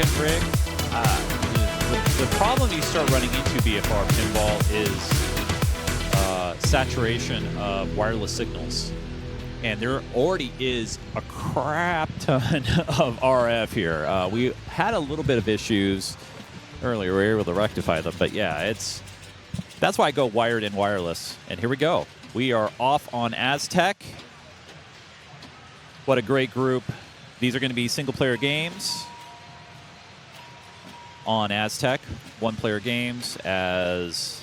second rig. The problem you start running into BFR pinball is saturation of wireless signals. And there already is a crap ton of RF here. We had a little bit of issues earlier. We were able to rectify them. But yeah, that's why I go wired and wireless. And here we go. We are off on Aztec. What a great group. These are going to be single-player games on Aztec. One-player games as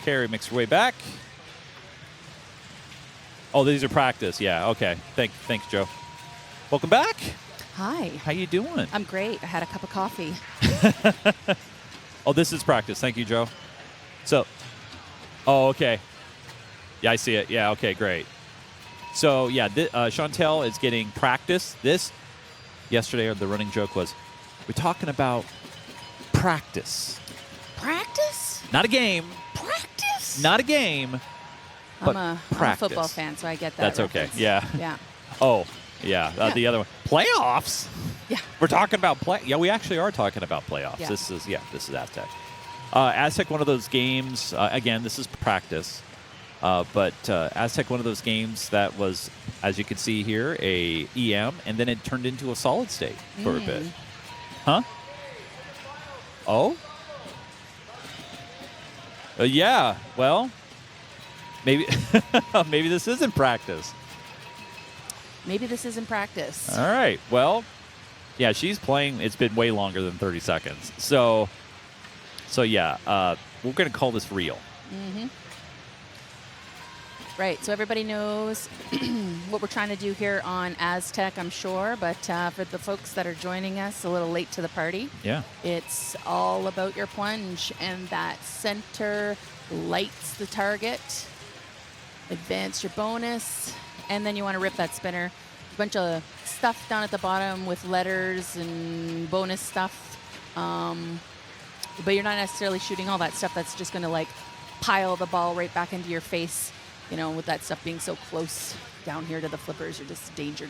Carrie makes her way back. Oh, these are practice. Yeah, okay. Thanks, Joe. Welcome back. Hi. How you doing? I'm great. I had a cup of coffee. Oh, this is practice. Thank you, Joe. So, oh, okay. Yeah, I see it. Yeah, okay, great. So, yeah, Chantelle is getting practice. Yesterday, the running joke was, we're talking about practice. Practice? Not a game. Practice? Not a game. I'm a football fan, so I get that. That's okay. Yeah. Yeah. Oh, yeah. The other one. Playoffs? Yeah. We're talking about Yeah, we actually are talking about playoffs. Yeah. This is Aztec. Aztec, one of those games. Again, this is practice. But Aztec, one of those games that was, as you can see here, a EM, and then it turned into a solid state for a bit. Huh? Oh? Yeah. Well, maybe maybe this isn't practice. Maybe this isn't practice. All right. Well, yeah, she's playing. It's been way longer than 30 seconds. So yeah, we're going to call this real. Mm-hmm. Right. So everybody knows what we're trying to do here on Aztec, I'm sure. But for the folks that are joining us a little late to the party, it's all about your plunge. And that center lights the target, advance your bonus, and then you want to rip that spinner. A bunch of stuff down at the bottom with letters and bonus stuff. But you're not necessarily shooting all that stuff that's just going to like pile the ball right back into your face. You know, with that stuff being so close down here to the flippers, you're just danger.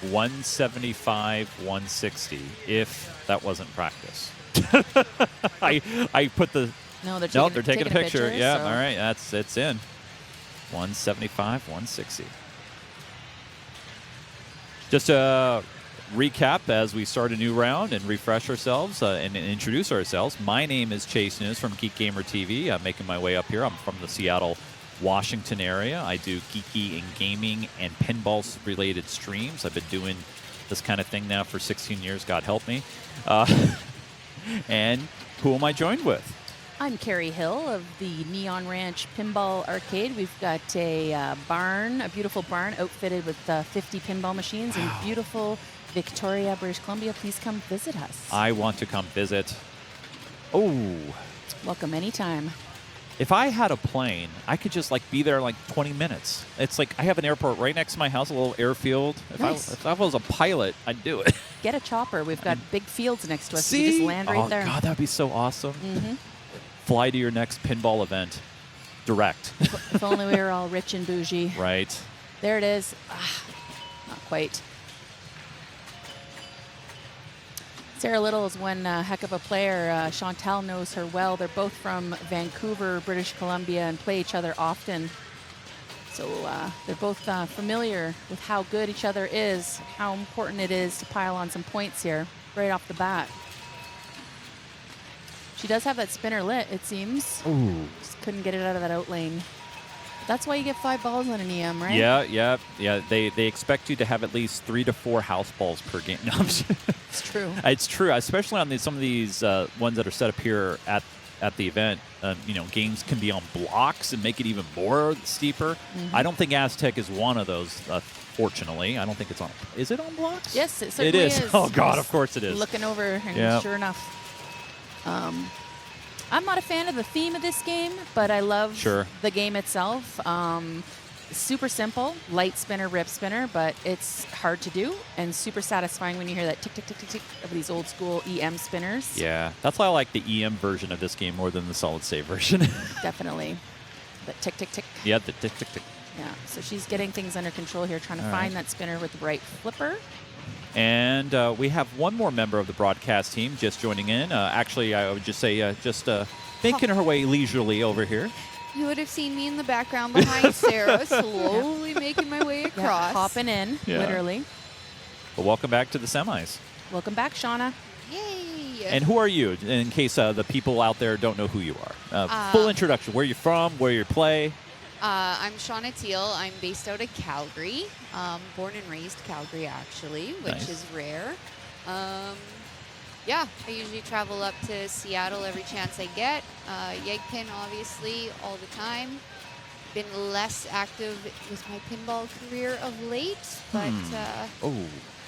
175, 160, if that wasn't practice. I put the... No, they're taking a picture. Yeah, so. All right, it's in. 175, 160. Just a recap as we start a new round and refresh ourselves and introduce ourselves. My name is Chase News from Geek Gamer TV. I'm making my way up here. I'm from the Seattle, Washington area. I do geeky and gaming and pinball-related streams. I've been doing this kind of thing now for 16 years. God help me. And who am I joined with? I'm Carrie Hill of the Neon Ranch Pinball Arcade. We've got a barn, a beautiful barn outfitted with 50 pinball machines in beautiful Victoria, British Columbia. Please come visit us. I want to come visit. Oh. Welcome anytime. If I had a plane, I could just like be there in like 20 minutes. It's like I have an airport right next to my house, a little airfield. If I was a pilot, I'd do it. Get a chopper. We've got big fields next to us. See? You just land right there. Oh, God, that'd be so awesome. Mm-hmm. Fly to your next pinball event direct. If only we were all rich and bougie. Right. There it is. Not quite. Sara Little is one heck of a player. Chantelle knows her well. They're both from Vancouver, British Columbia, and play each other often. So they're both familiar with how good each other is, how important it is to pile on some points here right off the bat. She does have that spinner lit, it seems. Ooh. Just couldn't get it out of that out lane. That's why you get 5 balls on an EM, right? Yeah. They expect you to have at least 3 to 4 house balls per game. No, it's true. It's true, especially on some of these ones that are set up here at the event. Games can be on blocks and make it even more steeper. Mm-hmm. I don't think Aztec is one of those. Fortunately, I don't think it's on. Is it on blocks? Yes, it certainly is. Oh God, of course it is. Looking over, and sure enough. I'm not a fan of the theme of this game, but I love the game itself. Super simple, light spinner, rip spinner, but it's hard to do and super satisfying when you hear that tick, tick, tick, tick, tick of these old school EM spinners. Yeah, that's why I like the EM version of this game more than the solid state version. Definitely. The tick, tick, tick. Yeah, the tick, tick, tick. Yeah, so she's getting things under control here, trying to find that spinner with the right flipper. And we have one more member of the broadcast team just joining in. Actually, I would just say just making her way leisurely over here. You would have seen me in the background behind Sarah, slowly making my way across. Hopping in, literally. Well, welcome back to the semis. Welcome back, Shauna. Yay! And who are you, in case the people out there don't know who you are? Full introduction. Where you're from, where you play. I'm Shauna Teal. I'm based out of Calgary. Born and raised Calgary, actually, which is rare. Yeah, I usually travel up to Seattle every chance I get. YEGPIN, obviously, all the time. Been less active with my pinball career of late, but...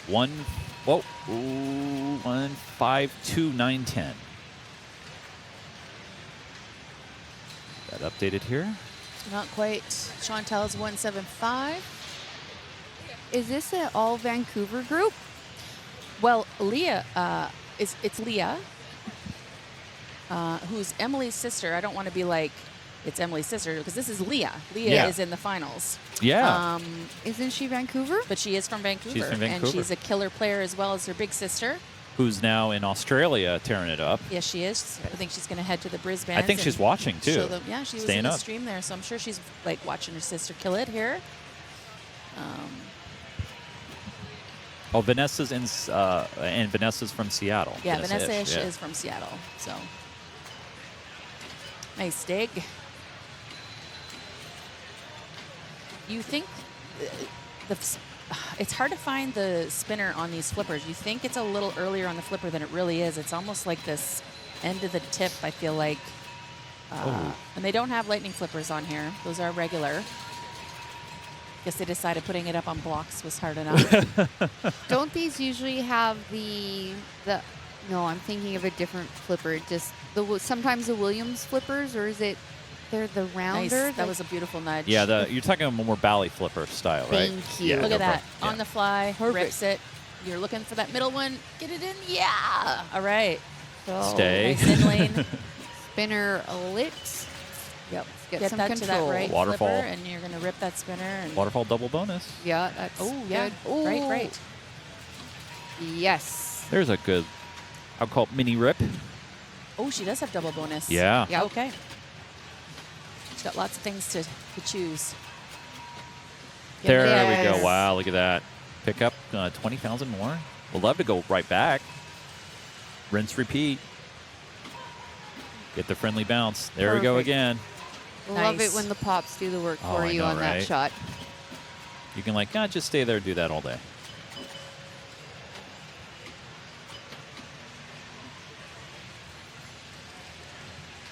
152,910. That updated here. Not quite. Chantel's 175. Is this an all Vancouver group? Well, Leah, it's Leah, who's Emily's sister. I don't want to be like, it's Emily's sister, because this is Leah. Leah is in the finals. Yeah. Isn't she Vancouver? But she is from Vancouver. She's from Vancouver. And she's a killer player as well as her big sister. Who's now in Australia tearing it up. Yes, she is. I think she's going to head to the Brisbane. I think she's watching, too. Yeah, she was Staying in the up. stream there, so I'm sure she's like watching her sister kill it here. Vanessa's and Vanessa's from Seattle. Yeah, Vanessa Ish is from Seattle. So nice dig. You think it's hard to find the spinner on these flippers. You think it's a little earlier on the flipper than it really is. It's almost like this end of the tip, I feel like. And they don't have lightning flippers on here. Those are regular. Guess they decided putting it up on blocks was hard enough. Don't these usually have the? No, I'm thinking of a different flipper. Just sometimes the Williams flippers, or is it? They're the rounder. Nice. That was a beautiful nudge. Yeah, you're talking about more Bally flipper style, right? Thank you. Yeah, Look at that. Yeah. On the fly, rips it. You're looking for that middle one. Get it in. Yeah. All right. So Stay. Nice in lane. Spinner lit. Yep. Get some that control. to that right Waterfall. flipper, and you're going to rip that spinner. And Waterfall double bonus. Yeah, that's good. Ooh. Right. Yes. There's a good, I'll call it mini rip. Oh, she does have double bonus. Yeah. Yep. Okay. She's got lots of things to choose. There Yes. we go. Wow, look at that. Pick up 20,000 more. We'll love to go right back. Rinse, repeat. Get the friendly bounce. There we go Perfect. again. Love Nice. it when the pops do the work Oh, for I you know, on right? that shot. You can just stay there and do that all day.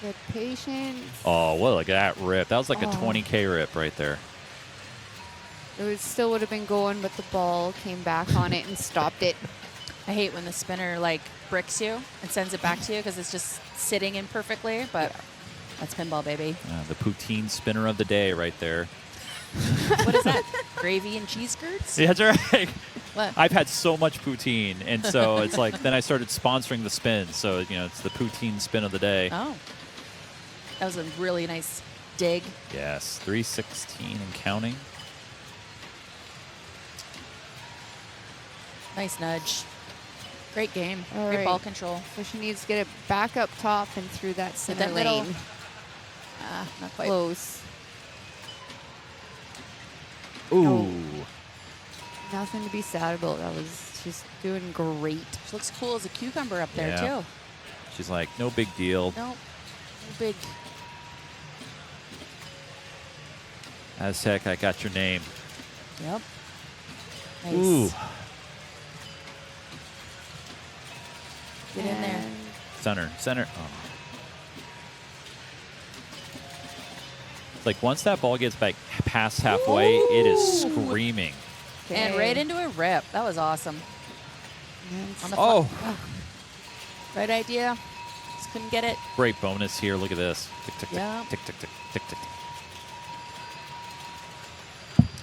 Good patience. Oh, well, look at that rip. That was like a 20K rip right there. It still would have been going, but the ball came back on it and stopped it. I hate when the spinner bricks you and sends it back to you because it's just sitting in perfectly, but that's pinball, baby. The poutine spinner of the day right there. What is that? Gravy and cheese curds? Yeah, that's right. What? I've had so much poutine, and so it's then I started sponsoring the spin. So, it's the poutine spin of the day. Oh. That was a really nice dig. Yes, 316 and counting. Nice nudge. Great game. All Great right. ball control. So she needs to get it back up top and through that center that middle. lane. Not quite. Close. Ooh. Nothing to be sad about. That was just doing great. She looks cool as a cucumber up there, Yeah. too. She's like, no big deal. No big. Aztec, I got your name. Yep. Nice. Ooh. Get in there. Center. Oh. Once that ball gets back past halfway, it is screaming. And right into a rip. That was awesome. On the Oh. Right idea. Just couldn't get it. Great bonus here. Look at this. Tick, tick, tick, Yeah. tick, tick, tick, tick, tick.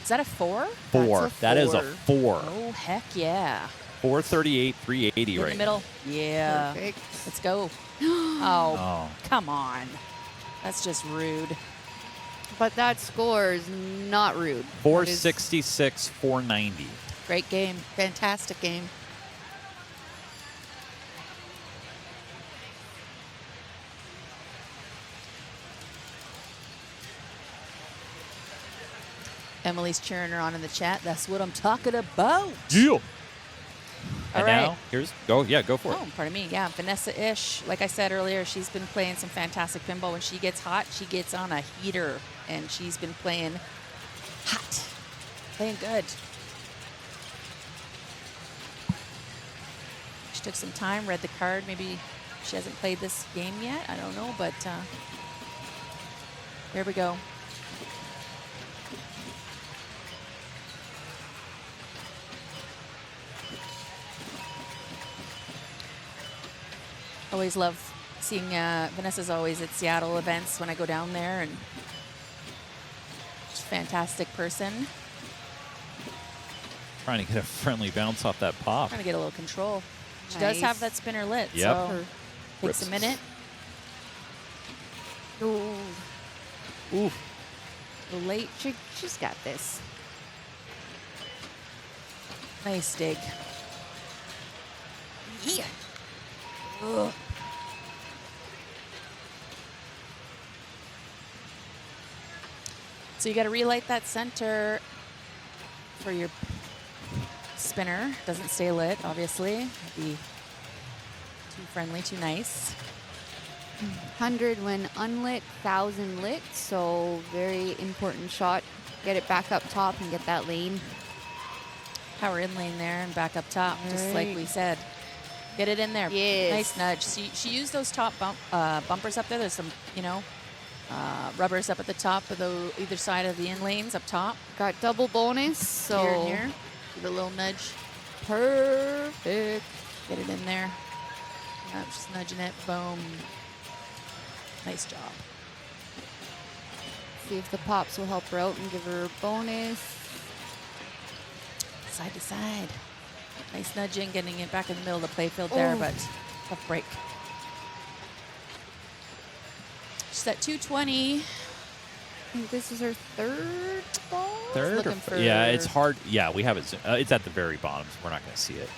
Is that a 4? Four. That's a That is a 4. Oh, heck yeah. 438, 380 In right the middle. Yeah. Perfect. Let's go. Oh, Oh. come on. That's just rude. But that score is not rude. 466, 490. Great game. Fantastic game. Emily's cheering her on in the chat. That's what I'm talking about. Yeah. All And right. now, go for it. Oh, pardon me. Yeah, Vanessa Ish, like I said earlier, she's been playing some fantastic pinball. When she gets hot, she gets on a heater, and she's been playing hot, playing good. She took some time, read the card. Maybe she hasn't played this game yet. I don't know, but here we go. Always love seeing Vanessa's always at Seattle events when I go down there, and she's a fantastic person. Trying to get a friendly bounce off that pop. Trying to get a little control. She does have that spinner lit, Yep. so takes a minute. Ooh. Ooh. A little late. She's got this. Nice dig. Yeah. Ugh. So you got to relight that center for your spinner. Doesn't stay lit, obviously. It'd be too friendly, too nice. 100 when unlit, 1,000 lit. So very important shot. Get it back up top and get that lane. Power in lane there and back up top, just like we said. Get it in there. Yes. Nice nudge. She used those top bumpers up there. There's some, rubbers up at the top of either side of the in lanes up top. Got double bonus. So Here and here. Give it a little nudge. Perfect. Get it in there. Yep, just nudging it. Boom. Nice job. See if the pops will help her out and give her a bonus. Side to side. Nice nudging, getting it back in the middle of the playfield there, but tough break. She's at 220. I think this is her third ball. Third? Looking for Yeah, it's hard. Yeah, we have it. It's at the very bottom, so we're not going to see it.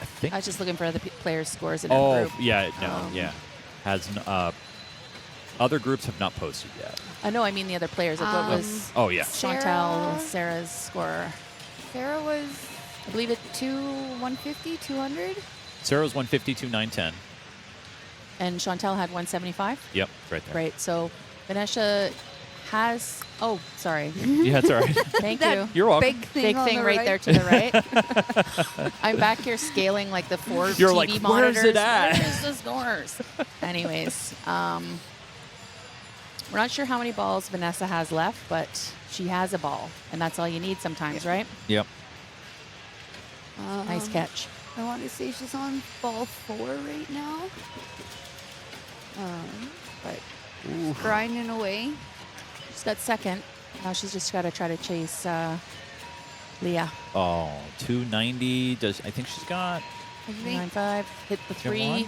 I think. I was just looking for other players' scores in her group. Yeah, no, yeah. Other groups have not posted yet. I know, I mean the other players. Like what was Oh, yeah. Chantelle, Sarah's score? Sarah was, I believe, at 150, 200. Sarah's 152, 910. And Chantelle had 175? Yep, right there. Great. So Vanessa has, oh, sorry. Yeah, that's all right. Thank you. You're welcome. Big Thing right there to the right. I'm back here scaling like the 4 You're TV like, monitors. where's it at? Where's the scores? Anyways, we're not sure how many balls Vanessa has left, but she has a ball, and that's all you need sometimes, right? Yep. Nice catch. I want to say she's on ball 4 right now. But grinding away. She's got second. Now she's just got to try to chase Leah. Oh, 290. I think she's got. I think 9-5. Hit the 3.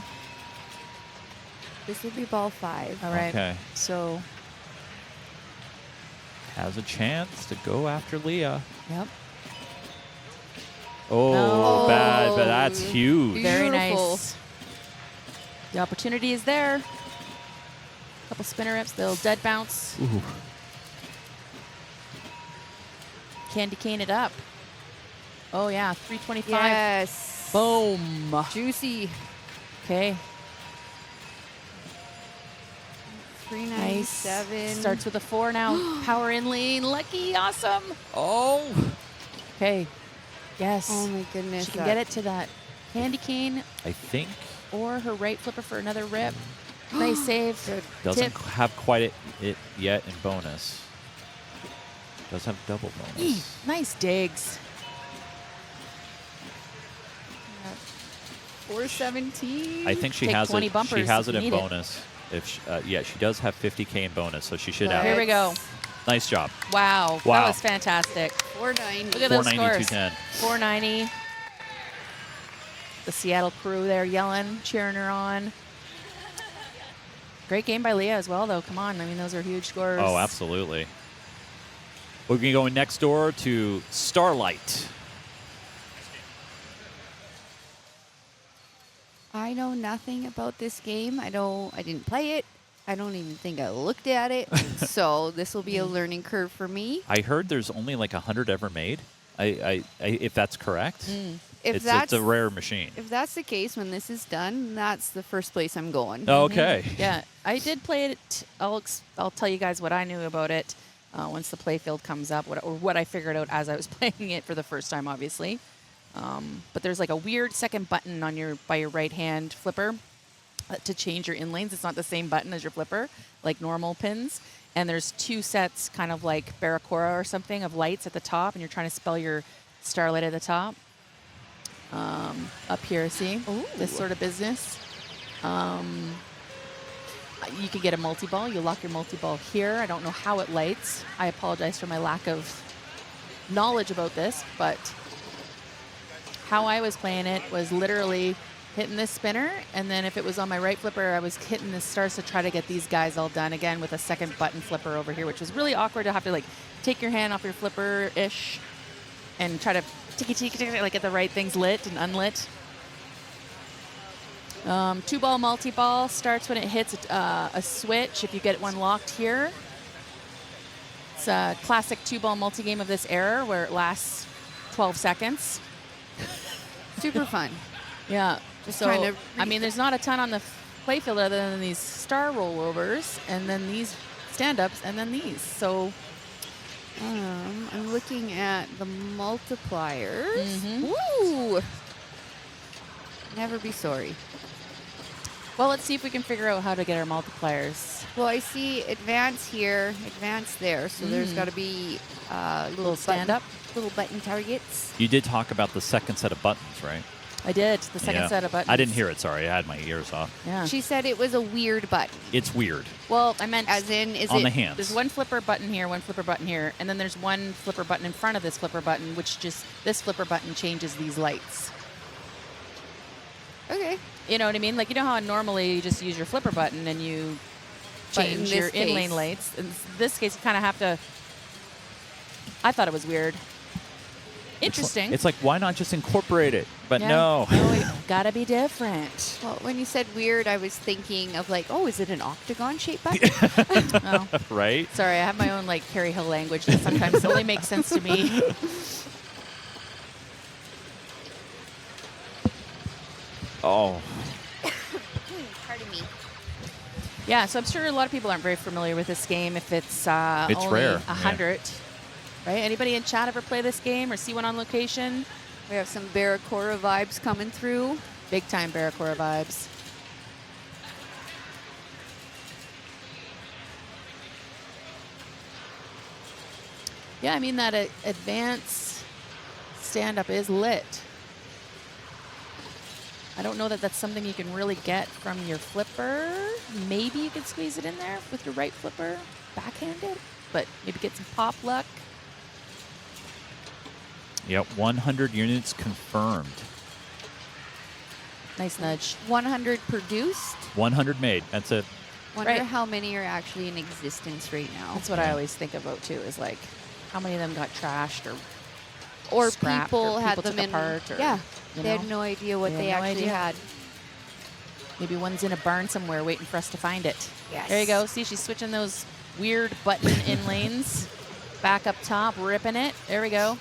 this would be ball 5. All right. Okay. So, Has a chance to go after Leah. yep. Oh, No. bad, but that's huge. Very Beautiful. nice. The opportunity is there. Couple spinner ups, they'll dead bounce. Ooh. Candy cane it up. Oh yeah, 325. Yes. Boom. Juicy. Okay. 397. Nice. Starts with a 4 now. Power in lane. Lucky. Awesome. Oh. Okay. Yes. Oh my goodness. She can get it to that candy cane I think or her right flipper for another rip. Nice save. Good. doesn't Tip. have quite it yet in bonus. Does have double bonus. Nice digs. 417. I think she Take has 20 it. bumpers She has if it you in need it. bonus. If she does have 50K in bonus, so she should Here have Here it. we go. Nice job. Wow. Wow. That was fantastic. 490. Look at those 490, scores. 210. 490. The Seattle crew there yelling, cheering her on. Great game by Leah as well, though. Come on. I mean, those are huge scores. Oh, absolutely. We're going to go next door to Starlight. I know nothing about this game. I didn't play it. I don't even think I looked at it. So this will be a learning curve for me. I heard there's only like 100 ever made. If that's correct, If it's a rare machine. If that's the case, when this is done, that's the first place I'm going. Okay. Yeah, I did play it. I'll tell you guys what I knew about it once the playfield comes up, what I figured out as I was playing it for the first time, obviously. But there's like a weird second button on by your right hand flipper to change your in lanes. It's not the same button as your flipper, like normal pins. And there's 2 sets, kind of like Barracuda or something, of lights at the top, and you're trying to spell your starlight at the top. Up here, see? Ooh. This sort of business. You can get a multi-ball. You lock your multi-ball here. I don't know how it lights. I apologize for my lack of knowledge about this, but how I was playing it was literally hitting this spinner, and then if it was on my right flipper, I was hitting the stars to try to get these guys all done again with a second button flipper over here, which was really awkward to have to like take your hand off your flipper-ish and try to ticky, like get the right things lit and unlit. 2-ball multi-ball starts when it hits a switch. If you get one locked here, it's a classic 2-ball multi-game of this era where it lasts 12 seconds. Super fun. Yeah. Just So, trying to I mean, there's not a ton on the playfield other than these star rollovers and then these stand-ups and then these. So I'm looking at the multipliers. Mhm. Woo! Never be sorry. well, let's see if we can figure out how to get our multipliers. Well, I see advance here, advance there. So there's got to be Little stand-up. little button targets. You did talk about the second set of buttons, right? I did. The second Yeah. set of buttons. I didn't hear it. Sorry, I had my ears off. Yeah. She said it was a weird button. It's weird. Well, I meant As in, is On it the hands. there's one flipper button here, one flipper button here, and then there's one flipper button in front of this flipper button, which just this flipper button changes these lights. okay? You know what I mean? Like, you know how normally you just use your flipper button and you But in change this your in-lane case- lights. In this case, you kind of have to. I thought it was weird. Interesting. It's like, why not just incorporate it? But Yeah. no. it gotta be different. Well, when you said weird, I was thinking of like, oh, is it an octagon-shaped button? Oh, Right? sorry, I have my own like Carrie Hill language that sometimes only makes sense to me. Oh. Pardon me. Yeah, so I'm sure a lot of people aren't very familiar with this game if it's only rare, 100. Right? Anybody in chat ever play this game or see one on location? We have some Barracuda vibes coming through. Big time Barracuda vibes. Yeah, I mean that advance stand-up is lit. I don't know that that's something you can really get from your flipper. Maybe you could squeeze it in there with your right flipper, backhanded, but maybe get some pop luck. Yep, 100 units confirmed. Nice nudge. 100 produced. 100 made. That's it. Wonder Right. how many are actually in existence right now. That's what I always think about too. Is like, how many of them got trashed Or scrapped, people had people them took in. apart, or, yeah, you they know? had no idea what They they had no actually idea. had. Maybe one's in a barn somewhere waiting for us to find it. Yes. There you go. See, she's switching those weird button in lanes. Back up top, ripping it. There we go.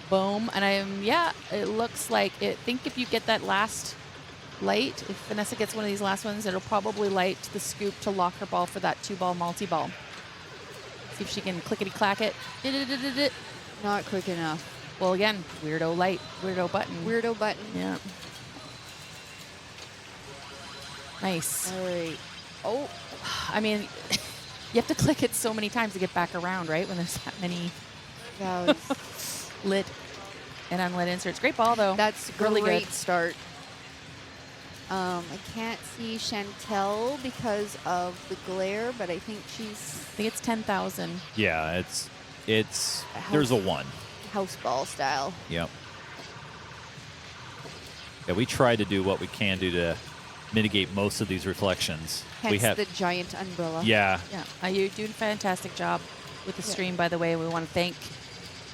Boom. And it looks like I think if you get that last light, if Vanessa gets one of these last ones, it'll probably light the scoop to lock her ball for that 2-ball multi-ball. See if she can clickety-clack it. Not quick enough. Well, again, weirdo light, weirdo button. Weirdo button. Yeah. Nice. All right. Oh, I mean, you have to click it so many times to get back around, right? When there's that many that was, lit and unlit inserts. Great ball, though. that's a really great good. start. I can't see Chantelle because of the glare, but I think she's I think it's 10,000. Yeah, there's a 1. house ball style. Yep. Yeah, we try to do what we can do to mitigate most of these reflections. Hence we have, the giant umbrella. yeah, Yeah, you're doing a fantastic job with the stream, by the way. We want to thank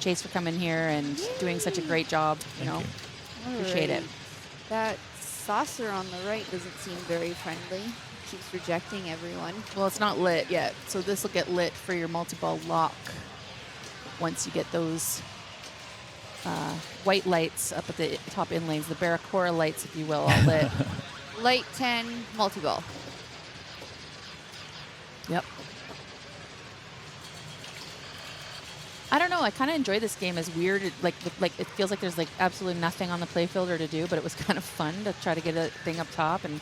Chase for coming here and doing such a great job. Thank you. Appreciate it. That saucer on the right doesn't seem very friendly. keeps rejecting everyone. Well, it's not lit yet, so this will get lit for your multi-ball lock once you get those white lights up at the top in lanes, the Barracora lights, if you will, all lit. Light 10, multi-ball. Yep. I don't know. I kind of enjoy this game. As weird, like it feels like there's like absolutely nothing on the playfield or to do, but it was kind of fun to try to get a thing up top, and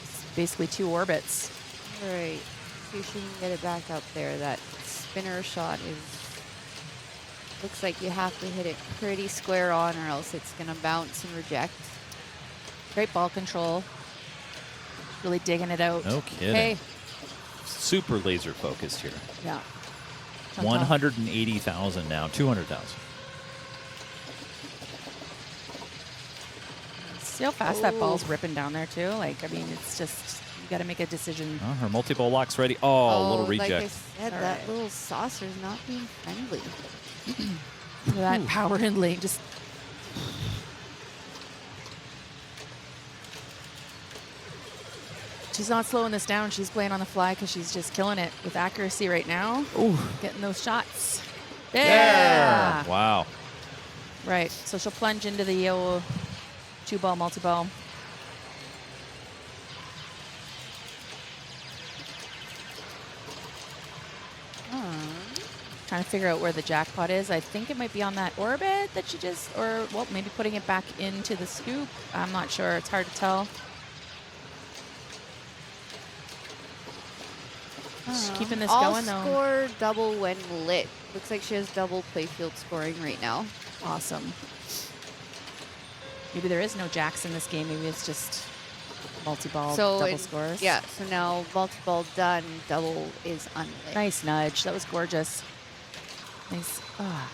it's basically 2 orbits. All right. See if she can get it back up there. That spinner shot looks like you have to hit it pretty square on, or else it's gonna bounce and reject. Great ball control. Really digging it out. No kidding. Hey. Super laser focused here. Yeah. 180,000 now, 200,000. See how fast that ball's ripping down there too? Like, I mean, it's just, you got to make a decision. Oh, her multi-ball lock's ready. Oh, a little reject. Like I said, that little saucer's not being friendly. Look at that power in lane. Just. She's not slowing this down. She's playing on the fly because she's just killing it with accuracy right now. Ooh. Getting those shots. Yeah. Wow. Right. So she'll plunge into the yellow 2-ball multi-ball. Trying to figure out where the jackpot is. I think it might be on that orbit that she just, or, well, maybe putting it back into the scoop. I'm not sure. It's hard to tell. She's keeping this going, though. I'll score double when lit. Looks like she has double playfield scoring right now. Awesome. Maybe there is no jacks in this game. Maybe it's just multi-ball double scores. Yeah, so now multi-ball done, double is unlit. Nice nudge. That was gorgeous. Nice. Ah.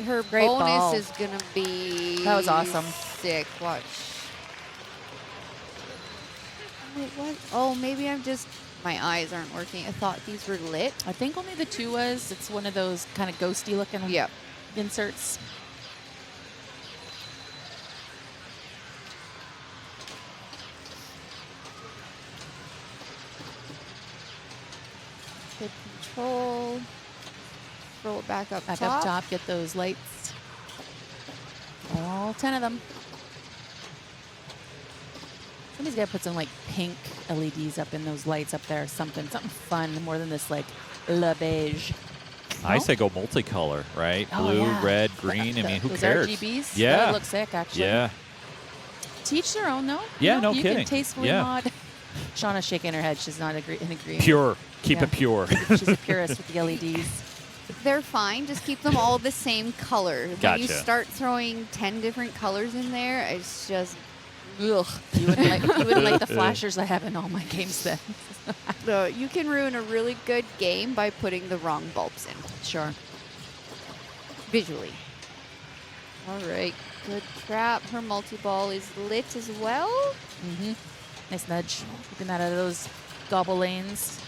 Her Great bonus ball. is going to be... That was awesome. Sick. Watch. Wait, what? Oh, maybe I'm just... My eyes aren't working. I thought these were lit. I think only the 2 was. It's one of those kind of ghosty looking inserts. Good control. Roll it back up Back top. up top. Get those lights. All 10 of them. Somebody's got to put some like pink LEDs up in those lights up there. Something fun more than this like le beige. I say go multicolor, right? Oh, Blue, yeah. red, green. I mean, who those cares? RGBs? Yeah. That would look sick, actually. Yeah. Teach their own, though. Yeah, You know, no you kidding. can tastefully Yeah. mod. Shauna's shaking her head. She's not in agreement. Pure. Keep Yeah. it pure. She's a purist with the LEDs. They're fine. Just keep them all the same color. When Gotcha. you start throwing 10 different colors in there, it's just... Ugh. You wouldn't like the flashers I have in all my games then. So you can ruin a really good game by putting the wrong bulbs in. Sure. Visually. All right. Good trap. Her multi-ball is lit as well. Mm-hmm. Nice nudge. Keeping that out of those gobble lanes.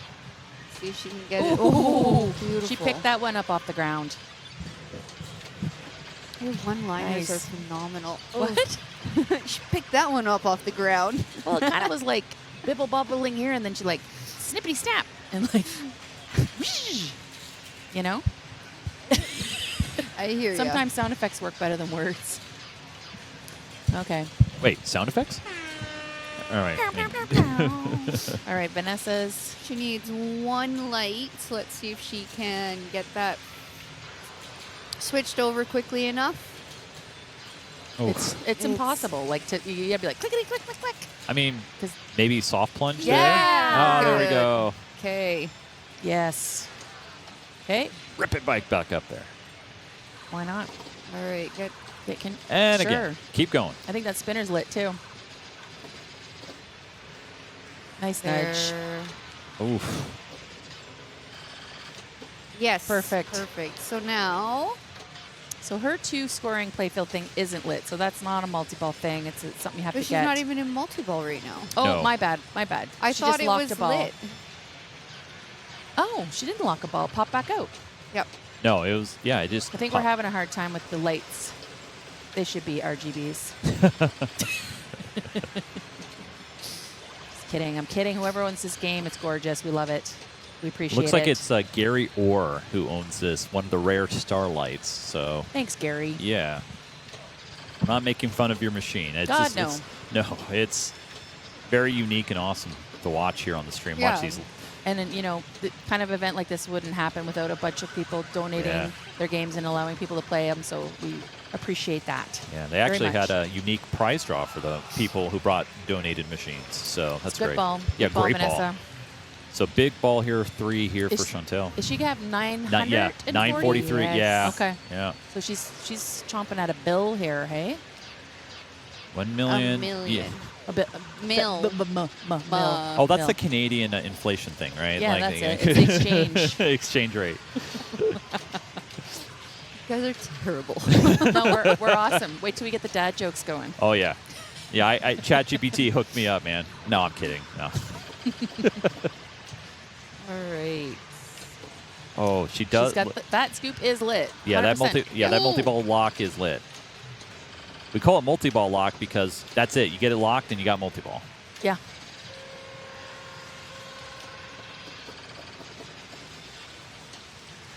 See if she can get it. Oh, beautiful. she picked that one up off the ground. Your one-liners Nice. are phenomenal. What? She picked that one up off the ground. Well, it kind of was like bibble bobbling here, and then she like snippity snap and like, whoosh, you know. I hear you. Sometimes sound effects work better than words. Okay. Wait, sound effects? All right. All right, Vanessa's. She needs one light. So let's see if she can get that switched over quickly enough. Oh. It's impossible. Like you gotta be like clickety click click click. I mean, 'Cause- maybe soft plunge Yeah. there? Oh, there we Good. go. Okay. Yes. Okay. Rip it back up there. Why not? All right. Good. It can. And sure. again. Keep going. I think that spinner's lit too. Nice nudge. There. Oof. Yes. Perfect. Perfect. So now, So her 2 scoring playfield thing isn't lit, so that's not a multi-ball thing. It's something you have but to she's get. not even in multi-ball right now. Oh, No. my bad. My bad. I She thought just it locked was a ball. lit. Oh, she didn't lock a ball. Pop back out. Yep. No, it was, yeah, it just I think we're having a hard time with the lights. They should be RGBs. Just kidding. I'm kidding. Whoever owns this game, it's gorgeous. We love it. We appreciate it. Looks like it's Gary Orr who owns this, one of the rare Starlights. So thanks, Gary. yeah. I'm not making fun of your machine. It's God, just, no. It's very unique and awesome to watch here on the stream. Yeah. Watch these. And then, the kind of event like this wouldn't happen without a bunch of people donating their games and allowing people to play them. So we appreciate that. Yeah, they actually had a unique prize draw for the people who brought donated machines. So that's good great. Ball. Yeah, good ball, great Vanessa. ball. So big ball here, 3 here for Chantelle. Is she gonna have 900? Yeah, 943. Yes. Yeah. Okay. Yeah. So she's chomping at a bill here, hey? 1 million. A million. Yeah. A bit. Mil. Oh, that's the Canadian inflation thing, right? Yeah, like that's it. It's exchange. Exchange rate. You guys are terrible. No, we're awesome. Wait till we get the dad jokes going. Oh, yeah. Yeah, I ChatGPT hooked me up, man. No, I'm kidding. No. All right. Oh, she does. That scoop is lit. Yeah, 100%. that multi-ball lock is lit. We call it multi-ball lock because that's it. You get it locked and you got multi-ball. Yeah.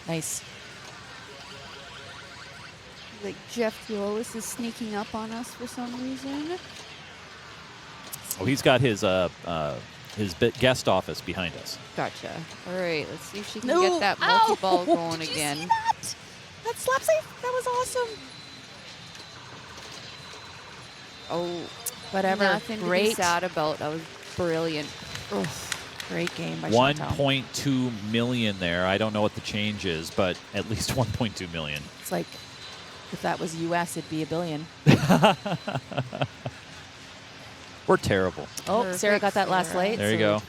Nice. Like Jeff Teolis is sneaking up on us for some reason. Oh, he's got his guest office behind us. Gotcha. All right, let's see if she can No. get that Ow. multi-ball going Did you again. see that? That slap save. That was awesome. Oh, Whatever. nothing to be Great. sad about. That was brilliant. Ugh. Great game by Chantelle. 1.2 million there. I don't know what the change is, but at least 1.2 million. It's like, if that was U.S., it'd be $1 billion. We're terrible. Oh, Perfect, Sarah got that last Sarah. light. There you so go.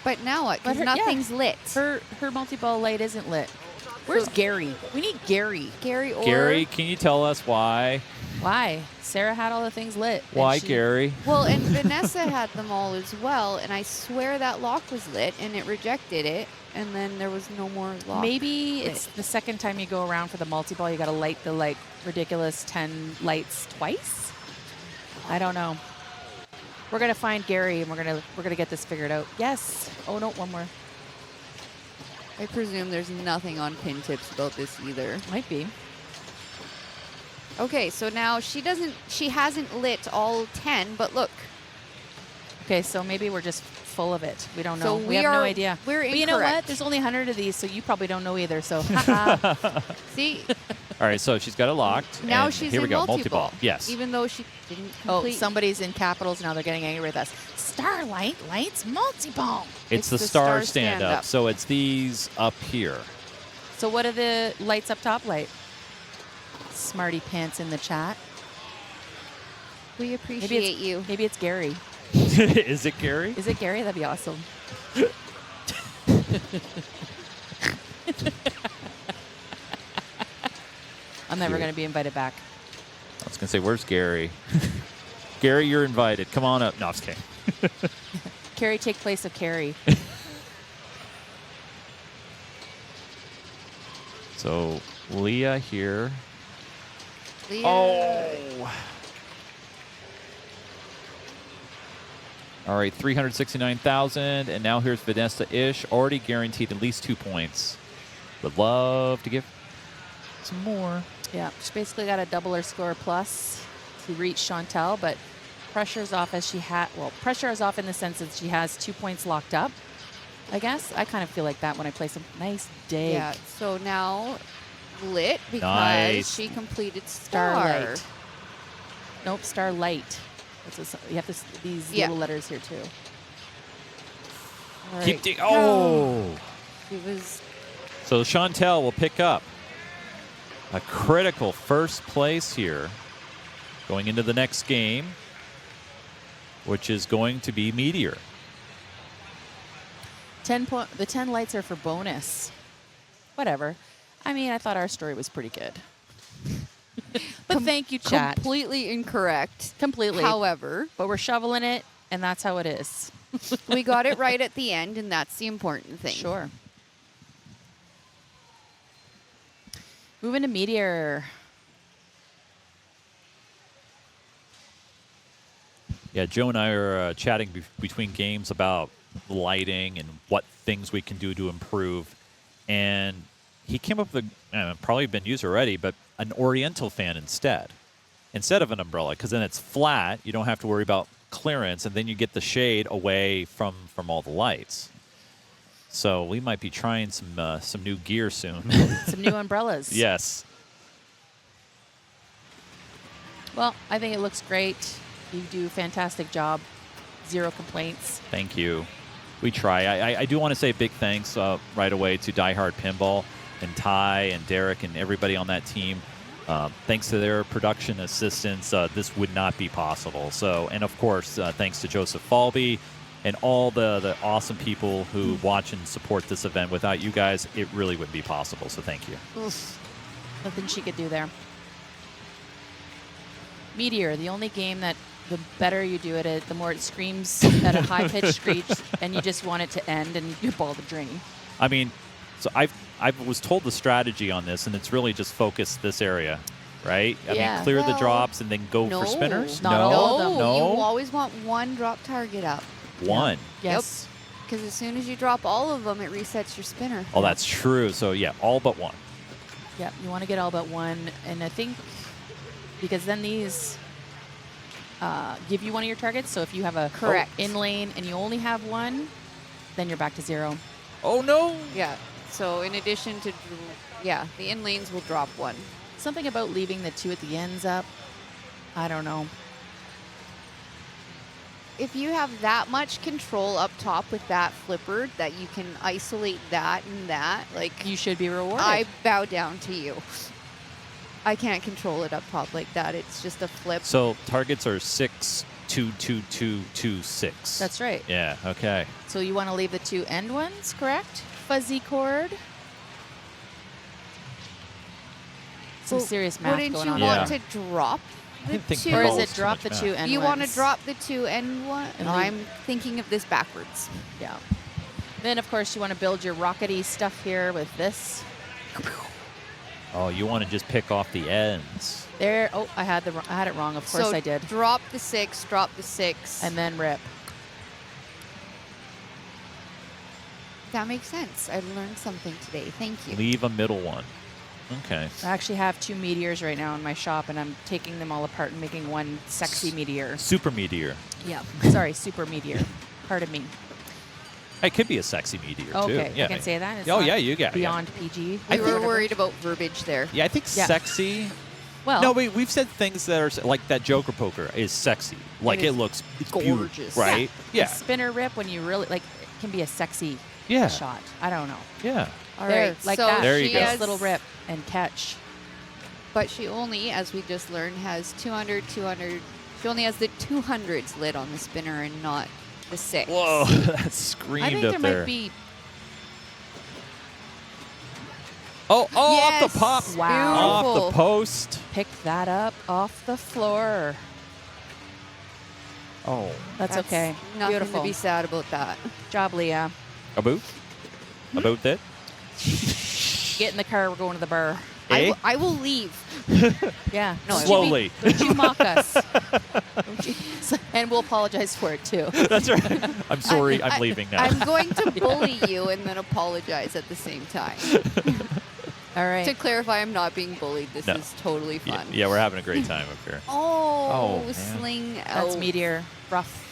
But now what? But Because her- nothing's lit. Her multi-ball light isn't lit. Where's Gary? We need Gary. Gary or Gary, can you tell us why? Why? Sarah had all the things lit. and Why, she- Gary? Well, and Vanessa had them all as well, and I swear that lock was lit, and it rejected it, and then there was no more lock. Maybe lit. it's the second time you go around for the multi-ball, you got to light the ridiculous 10 lights twice. I don't know. We're gonna find Gary and we're gonna get this figured out. Yes. Oh no, one more. I presume there's nothing on pin tips about this either. Might be. Okay, so now she hasn't lit all 10, but look. Okay, so maybe we're just full of it. We don't So know. We have no idea. we're But you know what? incorrect. There's only 100 of these, so you probably don't know either. So, haha. See, All right, so she's got it locked. now and she's here we in go. multi-ball. Yes. Even though she didn't Oh, complete. somebody's in capitals now. They're getting angry with us. Starlight lights multi-ball. It's the the star star stand up. stand-up. So it's these up here. So what are the lights up top light? Smarty pants in the chat. We appreciate you. Maybe it's Gary. Is it Gary? Is it Gary? That'd be awesome. I'm never Cute. going to be invited back. I was going to say, where's Gary? Gary, you're invited. Come on up. No, I was kidding. Carrie, take place of Carrie. So Leah here. Leah. Oh. All right, 369,000. And now here's Vanessa Ish, already guaranteed at least 2 points. Would love to give some more. Yeah, she basically got a double her score plus to reach Chantelle, but pressure's off as she had. Well, pressure is off in the sense that she has 2 points locked up. I guess I kind of feel like that when I play some nice dig. Yeah, so now lit because Nice. she completed Star. Starlight. Nope, Starlight. You have these Yeah. little letters here too. All Keep right. dig- Oh. It was So Chantelle will pick up a critical first place here going into the next game, which is going to be Meteor. 10 lights are for bonus. Whatever. I mean, I thought our story was pretty good. But thank you, chat. completely incorrect. Completely. However, But we're shoveling it, and that's how it is. we got it right at the end, and that's the important thing. Sure. Moving to Meteor. Yeah, Joe and I are chatting between games about lighting and what things we can do to improve. And he came up with, probably been used already, but an Oriental fan instead of an umbrella, because then it's flat. You don't have to worry about clearance, and then you get the shade away from all the lights. So we might be trying some new gear soon. Some new umbrellas. Yes. Well, I think it looks great. You do a fantastic job. Zero complaints. Thank you. We try. I do want to say a big thanks right away to Die Hard Pinball and Ty and Derek and everybody on that team. Thanks to their production assistance, this would not be possible. So, and of course, thanks to Joseph Falby and all the awesome people who watch and support this event. Without you guys, it really wouldn't be possible. So thank you. Oof. Nothing she could do there. Meteor, the only game that the better you do it, the more it screams at a high-pitched screech, and you just want it to end, and your ball to drain. I mean, so I was told the strategy on this, and it's really just focus this area, right? I mean, clear the drops and then go for spinners? Not all of them. No, you always want one drop target up. One? Yeah. Yes. Yep. Because as soon as you drop all of them, it resets your spinner. Oh, that's true. So, yeah, all but one. Yeah, you want to get all but one, and I think because then these give you one of your targets. So if you have a in lane and you only have one, then you're back to zero. Oh, no. Yeah. So in addition to, the in lanes will drop one. Something about leaving the two at the ends up. I don't know. If you have that much control up top with that flipper that you can isolate that and that, like, you should be rewarded. I bow down to you. I can't control it up top like that. It's just a flip. So targets are 6, 2, 2, 2, 2, 6. That's right. Yeah, okay. So you want to leave the two end ones, correct? Fuzzy cord. Some serious math going on. Wouldn't you want to drop the two? Or is it drop the two end ones? You want to drop the two end one? No, I'm thinking of this backwards. Yeah. Then, of course, you want to build your rockety stuff here with this. Oh, you want to just pick off the ends. There. Oh, I had it wrong. Of course I did. Drop the 6, drop the 6. And then rip. That makes sense. I learned something today. Thank you. Leave a middle one. Okay. I actually have 2 meteors right now in my shop, and I'm taking them all apart and making one sexy meteor. Super meteor. Yeah. Sorry, super meteor. Pardon me. It could be a sexy meteor, too. Okay, Yeah. I can say that. It's you got it. Beyond PG. We were worried about verbiage there. Yeah, I think sexy. Well, no, we've said things that are like that Joker poker is sexy. Like it looks gorgeous, right? Yeah. The spinner rip when you really like it can be a sexy shot. I don't know. Yeah. All right, like so that. There you go. Little rip and catch. But she only, as we just learned, has 200, 200. She only has the 200s lit on the spinner and not the 6. Whoa, that screamed I think up there there. might be. Oh, yes. off the pop. Wow. Off the post. Pick that up off the floor. Oh. That's okay. Nothing Beautiful. to be sad about that. Job, Leah. About that? Get in the car. We're going to the bar. Eh? I will leave. Yeah. No, Slowly. Don't you mock us. And we'll apologize for it, too. That's right. I'm sorry. I'm leaving now. I'm going to bully you and then apologize at the same time. All right. To clarify, I'm not being bullied. This is totally fun. Yeah, we're having a great time up here. Oh, man. sling out. That's meteor. Rough.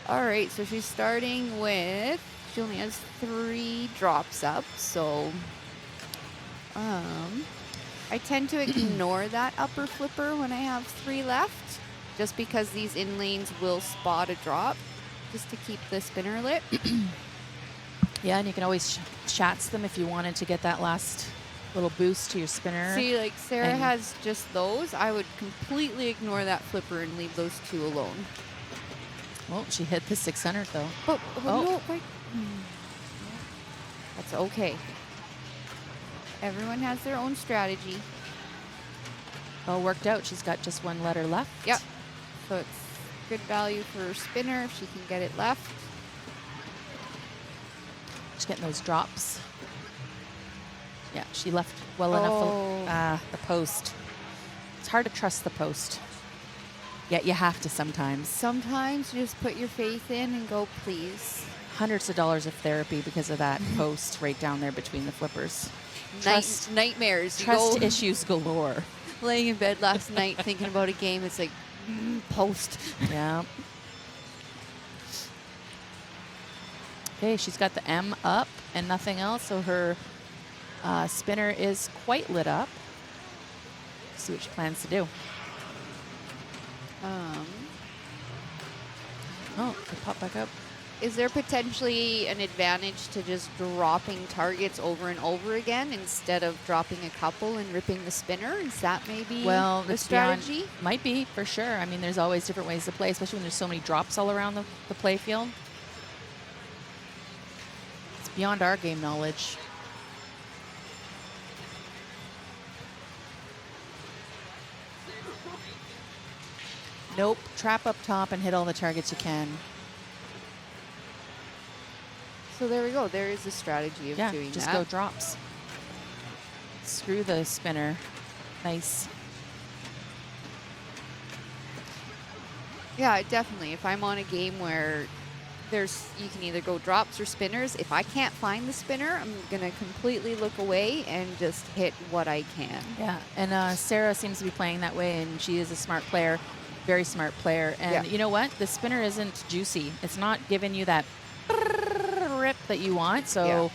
All right, so she's starting with, she only has 3 drops up, so I tend to ignore that upper flipper when I have 3 left, just because these in lanes will spot a drop, just to keep the spinner lit. Yeah, and you can always chats them if you wanted to get that last little boost to your spinner. See, like Sarah has just those. I would completely ignore that flipper and leave those 2 alone. Well, she hit the 600 though. But no, wait. That's okay. Everyone has their own strategy. All worked out. She's got just 1 letter left. Yep. So it's good value for her spinner if she can get it left. getting those drops. Yeah, she left well enough. The post. It's hard to trust the post. Yet you have to sometimes. Sometimes you just put your faith in and go, please. Hundreds of dollars of therapy because of that post right down there between the flippers. Nightmares. Trust issues galore. Laying in bed last night thinking about a game, it's like, post. Yeah. Okay, she's got the M up and nothing else, so her spinner is quite lit up. Let's see what she plans to do. Oh, it popped back up. Is there potentially an advantage to just dropping targets over and over again instead of dropping a couple and ripping the spinner? Is that maybe the strategy? Might be, for sure. I mean, there's always different ways to play, especially when there's so many drops all around the play field. It's beyond our game knowledge. Nope. Trap up top and hit all the targets you can. So there we go. There is a strategy of doing that. Just go drops. Screw the spinner. Nice. Yeah, definitely. If I'm on a game where you can either go drops or spinners, if I can't find the spinner, I'm going to completely look away and just hit what I can. Yeah, and Sara seems to be playing that way, and she is a smart player, very smart player. And you know what? The spinner isn't juicy. It's not giving you that rip that you want. So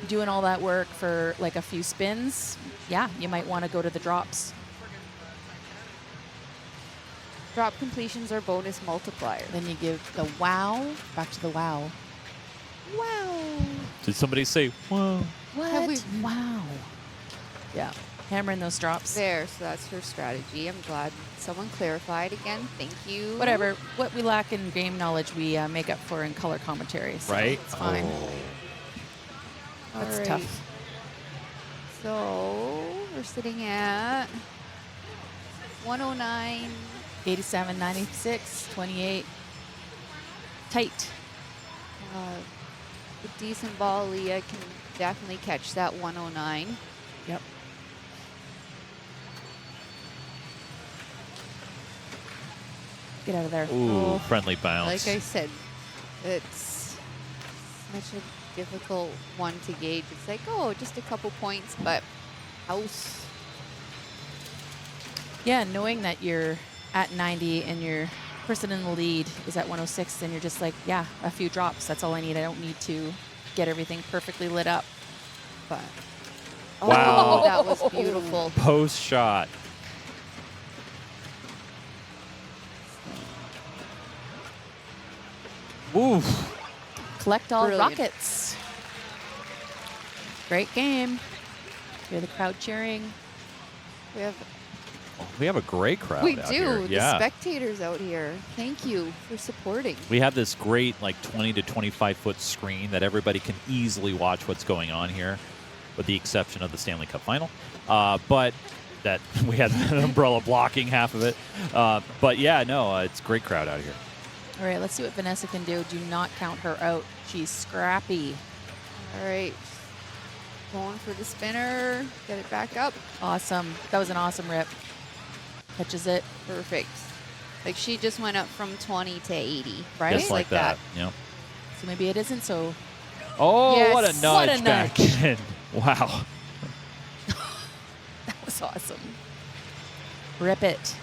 doing all that work for like a few spins, you might want to go to the drops. Drop completions are bonus multiplier. Then you give the wow back to the wow. Wow. Did somebody say wow? What? Wow. Yeah. Hammering those drops. There. So that's her strategy. I'm glad someone clarified again. Thank you. Whatever. What we lack in game knowledge, we make up for in color commentary. So right? It's fine. That's tough. So we're sitting at 109. 87, 96, 28. Tight. A decent ball, Leah can definitely catch that 109. Yep. Get out of there. Ooh, friendly bounce. Like I said, it's such a difficult one to gauge. It's like, just a couple points, but house. Yeah, knowing that you're at 90 and your person in the lead is at 106, then you're just like, a few drops. That's all I need. I don't need to get everything perfectly lit up. But wow, that was beautiful. Post shot. Oof. Collect all Brilliant. rockets. Great game. Hear the crowd cheering. We have a great crowd We out do. here. The spectators out here. Thank you for supporting. We have this great 20 to 25 foot screen that everybody can easily watch what's going on here, with the exception of the Stanley Cup final. But that we had an umbrella blocking half of it. It's a great crowd out here. All right, let's see what Vanessa can do. Do not count her out. She's scrappy. All right. Going for the spinner. Get it back up. Awesome. That was an awesome rip. Catches it. Perfect. Like she just went up from 20 to 80, right? Just like that. Yep. So maybe it isn't so. Oh, yes. What a nudge back in. Wow. That was awesome. Rip it.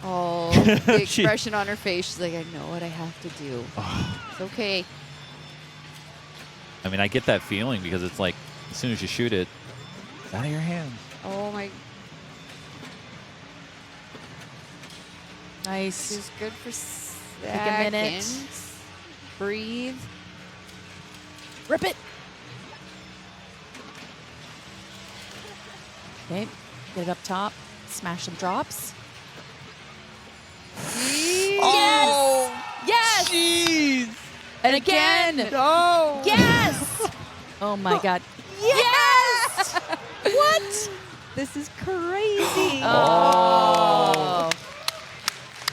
Oh, the expression on her face. She's like, I know what I have to do. It's okay. I mean, I get that feeling because it's like as soon as you shoot it, it's out of your hand. Oh, my. Nice. This is good for Take a minute. seconds. Breathe. Rip it. Okay. Get it up top. Smash some drops. Oh, Yes! Jeez. And again! No! Yes! Oh my God. Yes! What? This is crazy. Oh.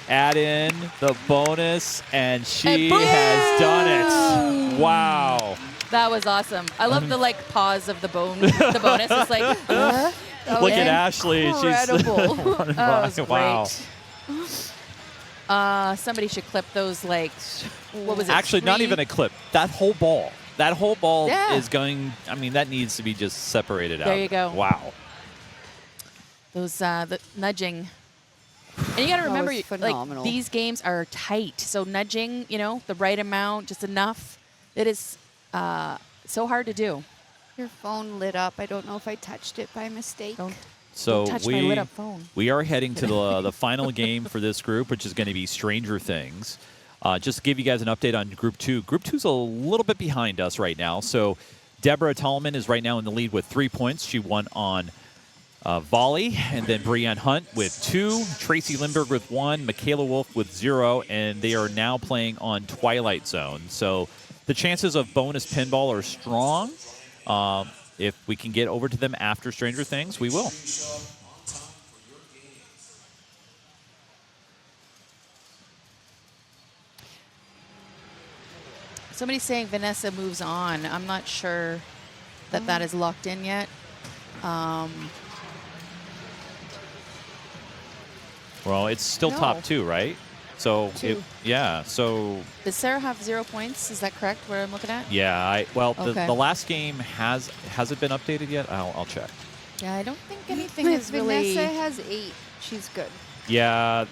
Add add in the bonus, and she has done it. Wow. That was awesome. I love the pause of the bonus. It's like, look at Ashley. Incredible. She's that was wow. great. Somebody should clip those, what was it? Actually, not even a clip. That whole ball. That whole ball is going, that needs to be just separated out. There you go. Wow. Those, the nudging. And you got to remember, these games are tight. So nudging, the right amount, just enough. It is so hard to do. Your phone lit up. I don't know if I touched it by mistake. Don't So touch my lit up phone. We are heading to the final game for this group, which is going to be Stranger Things. Just to give you guys an update on Group 2. Group 2 is a little bit behind us right now. So Deborah Tahlman is right now in the lead with 3 points. She won on volley. And then Brianne Hunt with 2. Tracy Lindbergh with 1. Micaela Wolf with 0. And they are now playing on Twilight Zone. So the chances of bonus pinball are strong. If we can get over to them after Stranger Things, we will. Somebody's saying Vanessa moves on. I'm not sure that that is locked in yet. Well, it's still top 2, right? So, so... Does Sarah have 0 points? Is that correct, what I'm looking at? Yeah, the last game has it been updated yet? I'll check. Yeah, I don't think anything is really... Vanessa has 8. She's good. Yeah,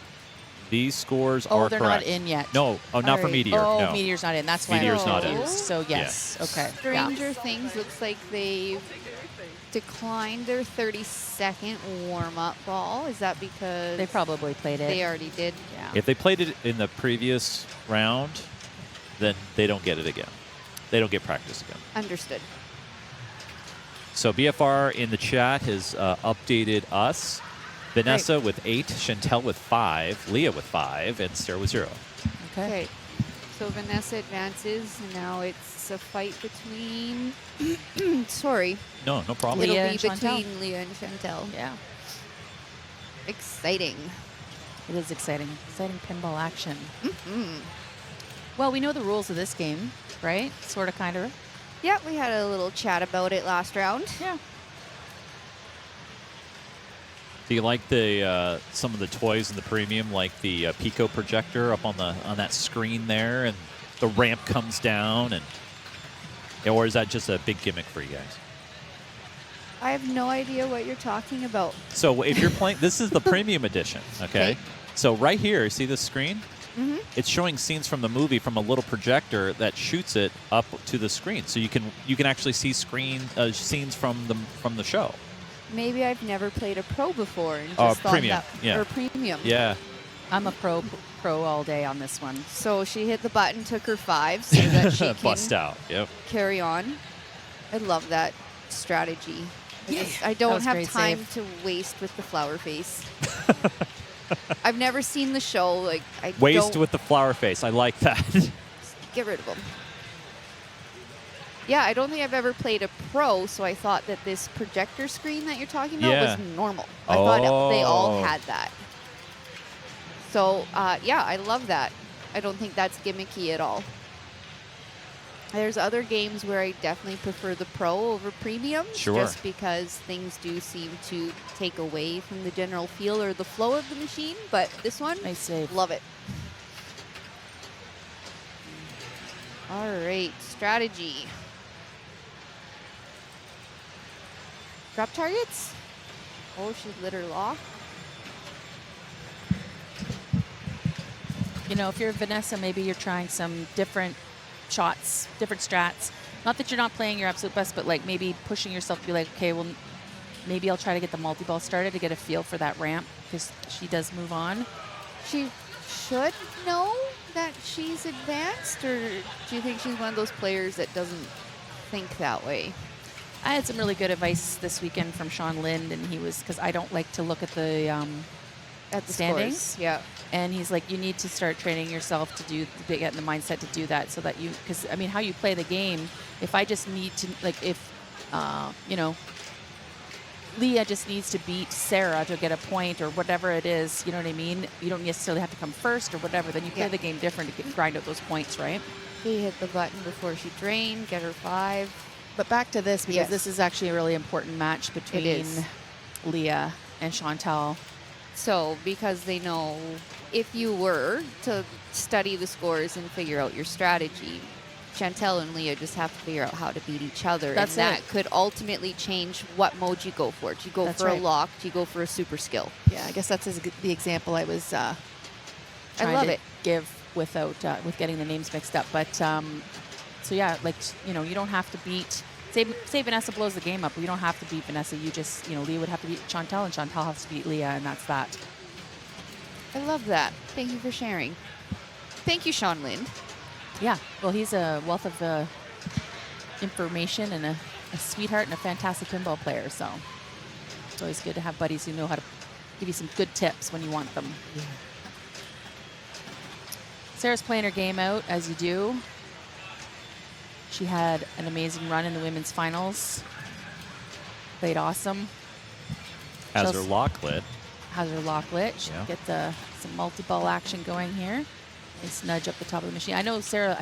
these scores are correct. Oh, they're not in yet. No, not for Meteor. Oh, no. Meteor's not in. That's why Meteor's I'm not in. confused. So, yes. Yeah. Okay. Stranger Things looks like they've declined their 32nd warm-up ball. Is that because... They probably played it. They already did? Yeah. If they played it in the previous round, then they don't get it again. They don't get practice again. Understood. So BFR in the chat has updated us. Vanessa with 8, Chantelle with 5, Leah with 5, and Sarah with 0. Okay. So Vanessa advances, and now it's a fight between... Sorry. No problem. It'll Leah be and Chantelle. between Leah and Chantelle. Yeah. Exciting. It is exciting. Exciting pinball action. Well, we know the rules of this game, right? Sort of, kind of. Yeah, we had a little chat about it last round. Yeah. Do you like the some of the toys in the premium, like the Pico projector up on that screen there, and the ramp comes down, or is that just a big gimmick for you guys? I have no idea what you're talking about. So if you're playing, this is the premium edition, okay? So right here, see this screen? It's showing scenes from the movie from a little projector that shoots it up to the screen, so you can actually see scenes from the show. Maybe I've never played a pro before and just thought premium, that, yeah. or premium. Yeah. I'm a pro all day on this one. So she hit the button, took her 5 so that she Bust can out. Yep. carry on. I love that strategy. I don't have time to waste with the flower face. I've never seen the show. Waste with the flower face. I like that. Get rid of them. Yeah, I don't think I've ever played a pro, so I thought that this projector screen that you're talking about was normal. I thought they all had that. So, yeah, I love that. I don't think that's gimmicky at all. There's other games where I definitely prefer the pro over premium. Sure. Just because things do seem to take away from the general feel or the flow of the machine. But this one, Nice save. Love it. All right, strategy. Drop targets. Oh, she lit her lock. You know, if you're Vanessa, maybe you're trying some different shots, different strats. Not that you're not playing your absolute best, but like maybe pushing yourself to be like, okay, well, maybe I'll try to get the multi-ball started to get a feel for that ramp because she does move on. She should know that she's advanced, or do you think she's one of those players that doesn't think that way? I had some really good advice this weekend from Sean Lind, and he was, because I don't like to look at the standings. Scores. Yeah. And he's like, you need to start training yourself to get in the mindset to do that so that you, because I mean, how you play the game, if I just need to, like, if, you know, Leah just needs to beat Sara to get a point or whatever it is. You know what I mean? You don't necessarily have to come first or whatever. Then you play the game different to grind out those points, right? She hit the button before she drained, get her 5. But back to this, because this is actually a really important match between Leah and Chantelle. So, because they know if you were to study the scores and figure out your strategy, Chantelle and Leah just have to figure out how to beat each other. That's and that could ultimately change what mode you go for. Do you go for a lock? Do you go for a super skill? Yeah, I guess that's the example I was I trying love to it. give without with getting the names mixed up. But so yeah, like you don't have to beat. Say Vanessa blows the game up. You don't have to beat Vanessa. You just Leah would have to beat Chantelle, and Chantelle has to beat Leah, and that's that. I love that. Thank you for sharing. Thank you, Sean Lind. Yeah, well, he's a wealth of information and a sweetheart and a fantastic pinball player. So it's always good to have buddies who know how to give you some good tips when you want them. Yeah. Sara's playing her game out, as you do. She had an amazing run in the women's finals. Played awesome. Has her lock lit. Has her lock lit. She can get some multi-ball action going here. Nice nudge up the top of the machine. I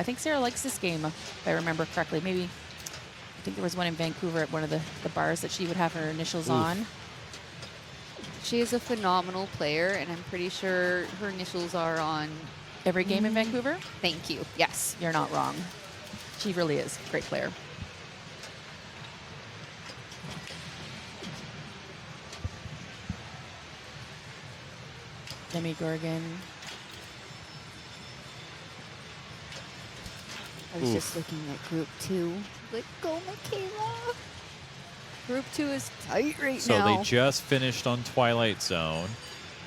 think Sara likes this game, if I remember correctly. Maybe, I think there was one in Vancouver at one of the bars that she would have her initials on. She is a phenomenal player, and I'm pretty sure her initials are on every game in Vancouver. Thank you. Yes. You're not wrong. She really is a great player. Demi Gorgon. I was just looking at Group 2. Like, go, Micaela. Group 2 is tight right now. So they just finished on Twilight Zone.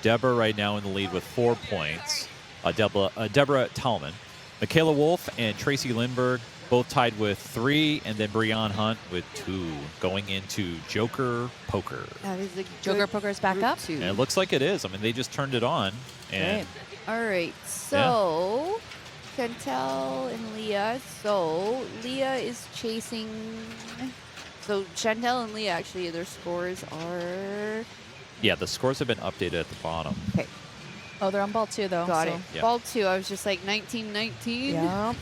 Deborah right now in the lead with 4 points. Deborah Tahlman. Micaela Wolf and Tracy Lindbergh both tied with 3, and then Brianne Hunt with 2 going into Joker Poker. That is a Joker Poker is back up. And it looks like it is. I mean, they just turned it on. And all right, so Chantelle and Leah. So Leah is chasing. So Chantelle and Leah, actually, their scores are. Yeah, the scores have been updated at the bottom. Okay. Oh, they're on ball 2, though. Got it. Yeah. Ball 2. I was just like 19-19. Yeah.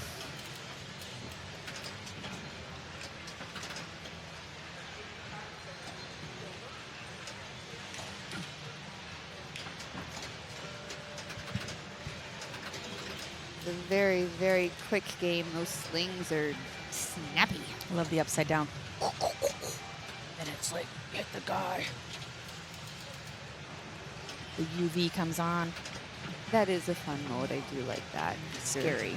A very, very quick game. Those slings are snappy. I love the upside down. And it's like, hit the guy. The UV comes on. That is a fun mode. I do like that. Scary.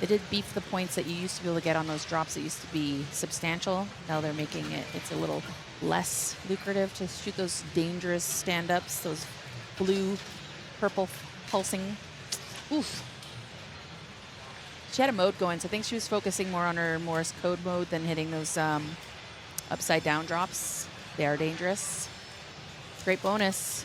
They did beef the points that you used to be able to get on those drops that used to be substantial. Now they're making it's a little less lucrative to shoot those dangerous stand-ups, those blue, purple pulsing. Oof. She had a mode going, so I think she was focusing more on her Morse code mode than hitting those upside down drops. They are dangerous. Great bonus.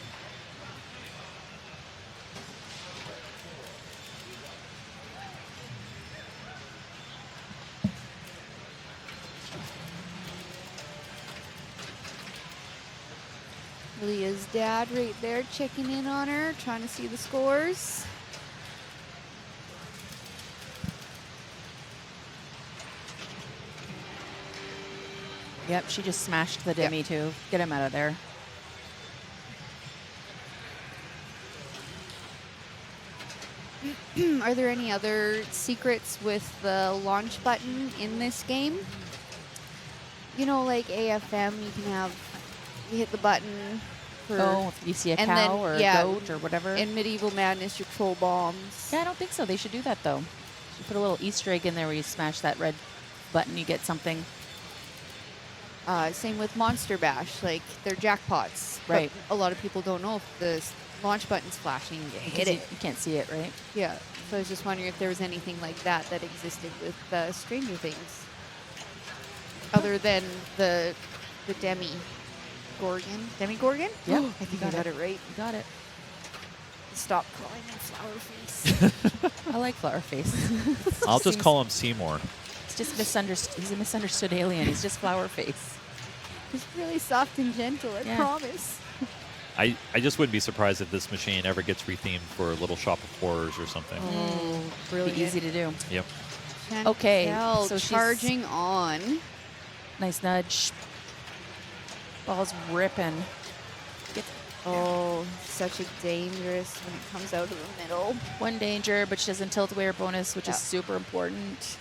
Leah's dad right there checking in on her, trying to see the scores. Yep, she just smashed the Demi too. Get him out of there. Are there any other secrets with the launch button in this game? You know, like AFM, you hit the button. If you see a cow or a goat or whatever. In Medieval Madness, you troll bombs. Yeah, I don't think so. They should do that, though. You put a little Easter egg in there where you smash that red button, you get something. Same with Monster Bash. Like, they're jackpots. Right. But a lot of people don't know if the launch button's flashing. You hit it. You can't see it, right? Yeah. So I was just wondering if there was anything like that that existed with Stranger Things. Other than the Demi Gorgon. Demi Gorgon? Yeah. I think I got it right. You got it. Stop calling him Flower Face. I like Flower Face. I'll just call him Seymour. It's just misunderstood. He's a misunderstood alien. He's just flower face. He's really soft and gentle, I promise. I just wouldn't be surprised if this machine ever gets rethemed for Little Shop of Horrors or something. Oh, really easy to do. Yep. Chantelle Okay, so charging on. Nice nudge. Ball's ripping. Oh, such a dangerous when it comes out of the middle. One danger, but she doesn't tilt away her bonus, which is super important.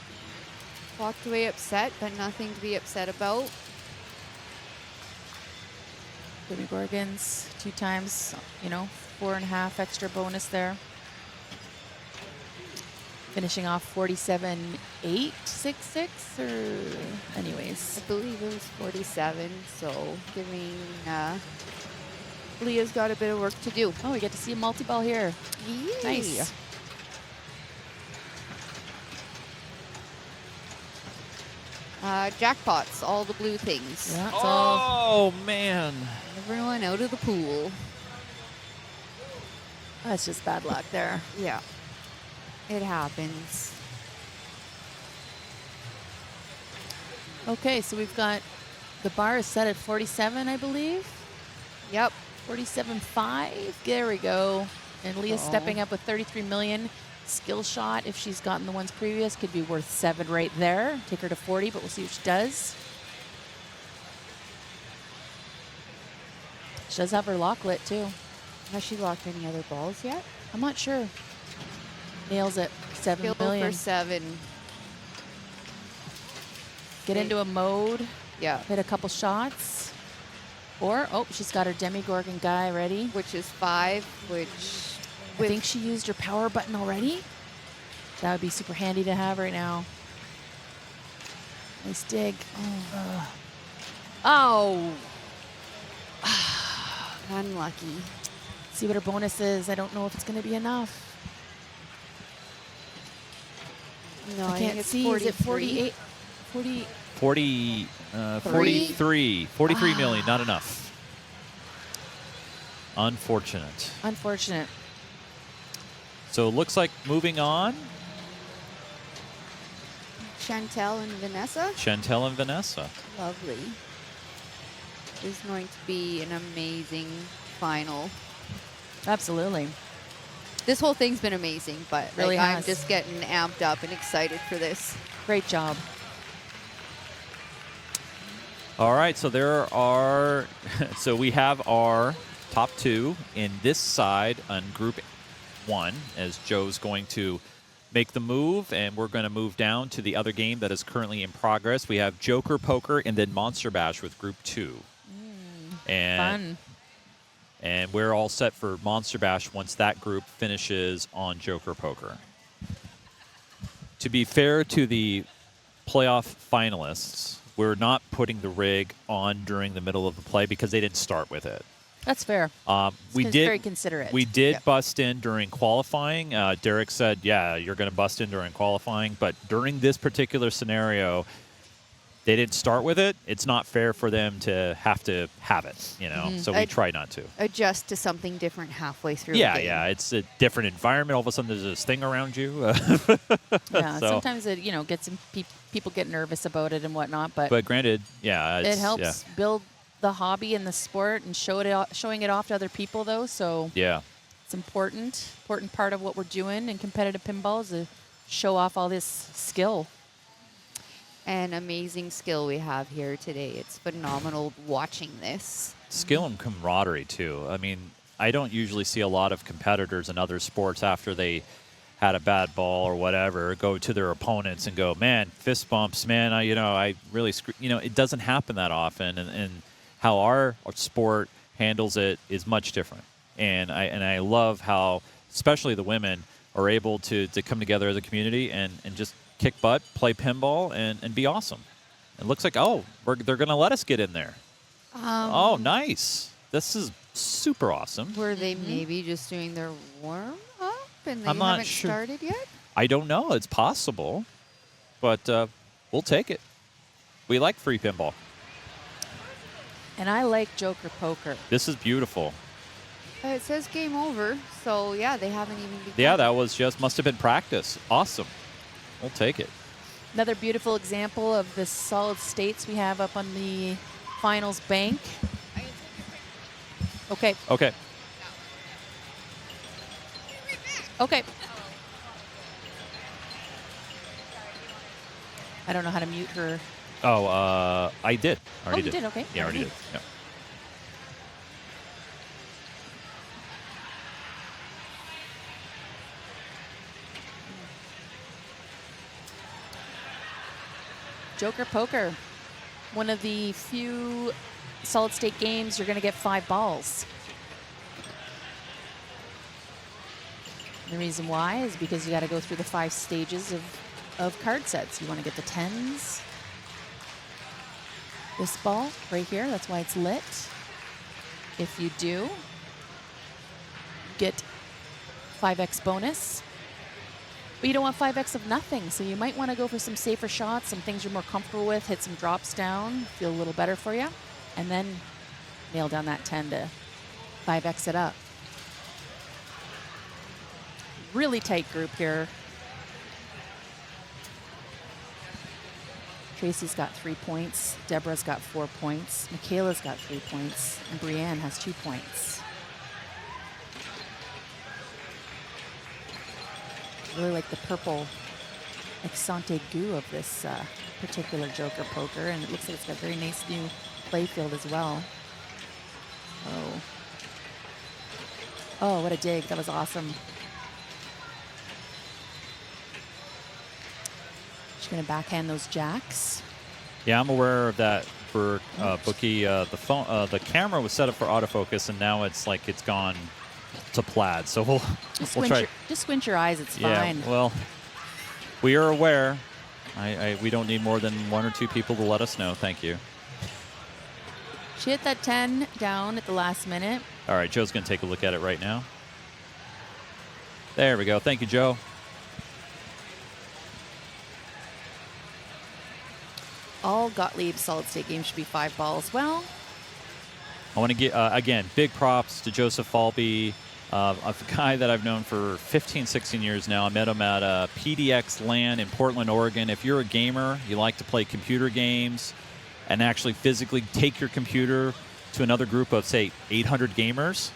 Walked away upset, but nothing to be upset about. Demigorgons, 2 times, 4.5 extra bonus there. Finishing off 47.866, or anyways. I believe it was 47, so giving Leah's got a bit of work to do. Oh, we get to see a multi-ball here. Yay. Nice. Jackpots, all the blue things. Yeah, Oh, man. Everyone out of the pool. That's just bad luck there. Yeah, it happens. Okay, so we've got the bar is set at 47, I believe. Yep. 47.5. There we go. And Leah's stepping up with 33 million. Skill shot, if she's gotten the ones previous, could be worth 7 right there. Take her to 40, but we'll see what she does. She does have her lock lit, too. Has she locked any other balls yet? I'm not sure. Nails it. 7 million. For 7. Get into a mode. Yeah. Hit a couple shots. Or, she's got her Demigorgon guy ready. Which is 5, which... I think she used her power button already. That would be super handy to have right now. Nice dig. Oh. Unlucky. See what her bonus is. I don't know if it's going to be enough. No, I can't see. Is it 48? 43 million, not enough. Unfortunate. So it looks like moving on. Chantelle and Vanessa. Lovely. This is going to be an amazing final. Absolutely. This whole thing's been amazing, but Really I'm has. just getting amped up and excited for this. Great job. All right, so so we have our top 2 in this side on Group 1, as Joe's going to make the move, and we're going to move down to the other game that is currently in progress. We have Joker Poker and then Monster Bash with Group 2. Fun. And we're all set for Monster Bash once that group finishes on Joker Poker. To be fair to the playoff finalists, we're not putting the rig on during the middle of the play because they didn't start with it. That's fair. Very considerate. We did bust in during qualifying. Derek said, yeah, you're going to bust in during qualifying. But during this particular scenario, they didn't start with it. It's not fair for them to have it, So we try not to. Adjust to something different halfway through the game. Yeah. It's a different environment. All of a sudden, there's this thing around you. Sometimes it, gets people get nervous about it and whatnot. But granted, it helps build the hobby and the sport and showing it off to other people, though. So it's important part of what we're doing in competitive pinball is to show off all this skill. And amazing skill we have here today. It's phenomenal watching this. Skill and camaraderie, too. I mean, I don't usually see a lot of competitors in other sports after they had a bad ball or whatever go to their opponents and go, man, fist bumps, man, I really it doesn't happen that often. And how our sport handles it is much different. And I love how, especially the women, are able to come together as a community and just kick butt, play pinball, and be awesome. It looks like, they're going to let us get in there. Nice. This is super awesome. Were they maybe just doing their warm-up and they I'm not haven't sure. started yet? I don't know. It's possible. But we'll take it. We like free pinball. And I like Joker Poker. This is beautiful. It says game over, so they haven't even begun. Yeah, that was must have been practice. Awesome. We'll take it. Another beautiful example of the solid states we have up on the finals bank. Okay. Okay. Okay. I don't know how to mute her. Oh, I did. Already you did? Okay. Yeah, I already did. Yeah. Joker Poker. One of the few solid state games you're going to get 5 balls. The reason why is because you got to go through the 5 stages of card sets. You want to get the 10s. This ball right here, that's why it's lit. If you do, get 5x bonus. But you don't want 5x of nothing, so you might want to go for some safer shots, some things you're more comfortable with, hit some drops down, feel a little better for you, and then nail down that 10 to 5x it up. Really tight group here. Tracy's got 3 points. Deborah's got 4 points. Micaela's got 3 points. And Brianne has 2 points. Really like the purple Exante goo of this particular Joker Poker. And it looks like it's got a very nice new play field as well. Oh. Oh, what a dig. That was awesome. Going to backhand those jacks. Yeah, I'm aware of that for Bookie. The camera was set up for autofocus, and now it's like it's gone to plaid. So we'll try. Just squint your eyes. It's fine. Yeah. Well, we are aware. We don't need more than 1 or 2 people to let us know. Thank you. She hit that 10 down at the last minute. All right, Joe's going to take a look at it right now. There we go. Thank you, Joe. All Gottlieb solid state games should be 5 balls. Well, I want to get, again, big props to Joseph Falby, a guy that I've known for 15, 16 years now. I met him at PDX LAN in Portland, Oregon. If you're a gamer, you like to play computer games and actually physically take your computer to another group of, say, 800 gamers,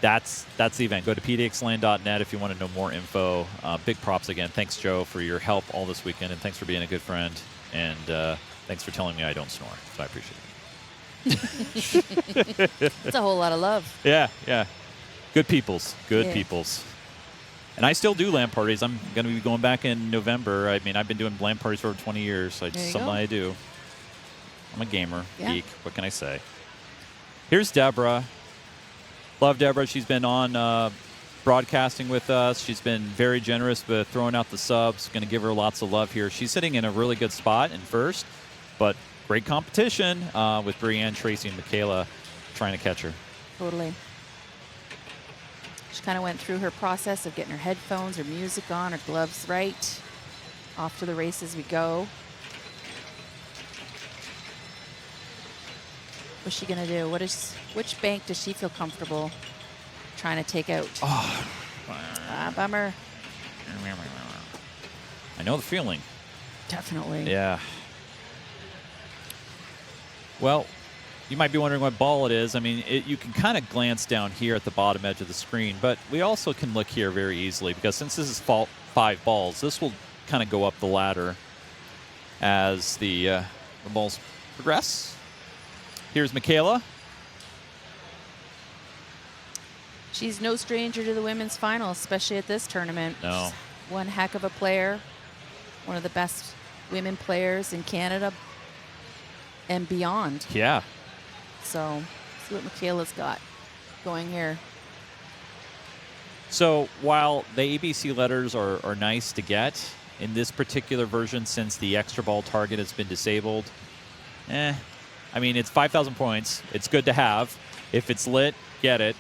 that's the event. Go to pdxlan.net if you want to know more info. Big props again. Thanks, Joe, for your help all this weekend, and thanks for being a good friend. And thanks for telling me I don't snore. So I appreciate it. It's a whole lot of love. Yeah, yeah. Good peoples. Good peoples. And I still do LAN parties. I'm going to be going back in November. I mean, I've been doing LAN parties for over 20 years. It's something I do. I'm a gamer, geek. What can I say? Here's Deborah. Love Deborah. She's been on broadcasting with us. She's been very generous with throwing out the subs. Going to give her lots of love here. She's sitting in a really good spot in first, but great competition with Brianne, Tracy, and Micaela trying to catch her. Totally. She kind of went through her process of getting her headphones, her music on, her gloves right. Off to the races we go. What's she going to do? Which bank does she feel comfortable trying to take out? Oh. Bummer. I know the feeling. Definitely. Yeah. Well, you might be wondering what ball it is. I mean, you can kind of glance down here at the bottom edge of the screen, but we also can look here very easily because since this is 5 balls, this will kind of go up the ladder as the balls progress. Here's Micaela. She's no stranger to the women's final, especially at this tournament. No. She's one heck of a player, one of the best women players in Canada and beyond. Yeah. So, see what Micaela's got going here. So, while the ABC letters are nice to get, in this particular version, since the extra ball target has been disabled, I mean, it's 5,000 points. It's good to have. If it's lit, get it.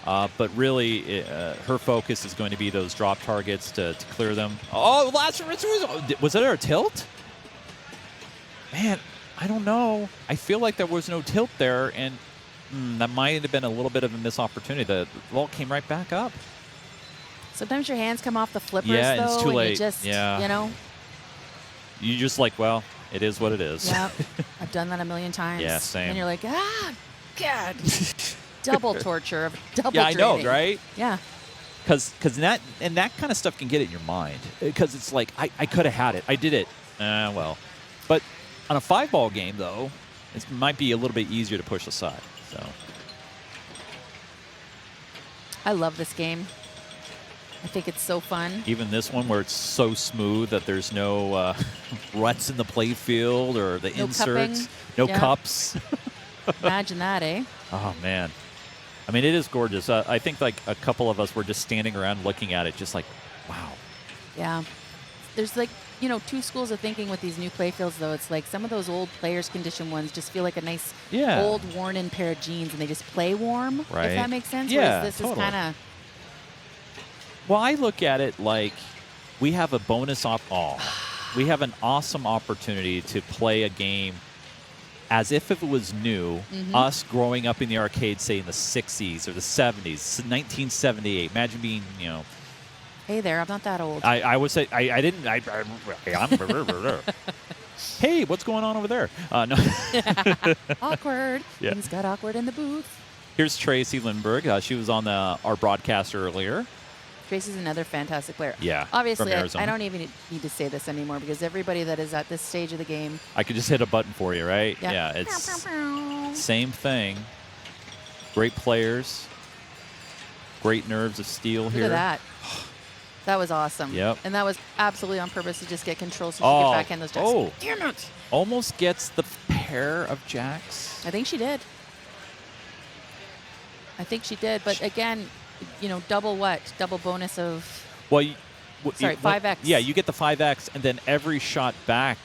But really, her focus is going to be those drop targets to clear them. Oh, was it a tilt? Man, I don't know. I feel like there was no tilt there, and that might have been a little bit of a missed opportunity. The ball came right back up. Sometimes your hands come off the flippers, though, and it's too late. You just, you know. You just like, well, it is what it is. Yep. I've done that a million times. Yeah, same. And you're like, God. Double torture of double Yeah, I know, training. right? Yeah. Because that kind of stuff can get in your mind. Because it's like, I could have had it. I did it. Well. But on a 5-ball game, though, it might be a little bit easier to push aside. So I love this game. I think it's so fun. even this one where it's so smooth that there's no ruts in the play field or the No inserts. cupping. No Yeah. cups. Imagine that, eh? Oh, man. I mean, it is gorgeous. I think like a couple of us were just standing around looking at it just like, wow. Yeah. There's like, two schools of thinking with these new play fields, though. It's like some of those old players' condition ones just feel like a nice old worn-in pair of jeans, and they just play warm, Right. if that makes sense. Yeah, Whereas this totally. is kind of... Well, I look at it like we have a we have an awesome opportunity to play a game as if it was new, us growing up in the arcade, say in the 60s or the 70s, 1978. Imagine being, Hey there, I'm not that old. I would say, I didn't, I'm, hey, what's going on over there? No. Awkward. Yeah. Things got awkward in the booth. Here's Tracy Lindbergh. She was on our broadcast earlier. Tracy's another fantastic player. Yeah, Obviously, from I Arizona. don't even need to say this anymore because everybody that is at this stage of the game. I could just hit a button for you, right? Yeah. Yeah, it's same thing. Great players. Great nerves of steel here. Look at that. That was awesome. Yep. And that was absolutely on purpose to just get control so she could backhand those jacks. Oh. Damn it. Almost gets the pair of jacks. I think she did. But again, double what? Double bonus of... Well, 5X. Yeah, you get the 5X, and then every shot back,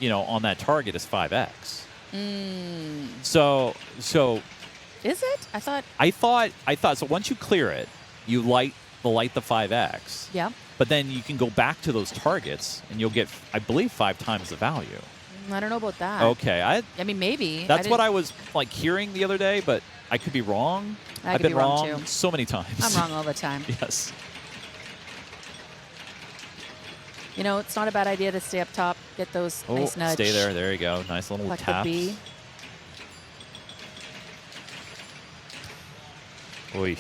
on that target is 5X. So Is it? I thought so. Once you clear it, you light the 5X. Yeah. But then you can go back to those targets, and you'll get, I believe, 5 times the value. I don't know about that. Okay, I mean, maybe. That's what I was hearing the other day, but I could be wrong. I I've could been be wrong, wrong too. so many times. I'm wrong all the time. Yes. It's not a bad idea to stay up top, get those nice nudge. Stay there. There you go. Nice little Pluck the taps. B. Oy.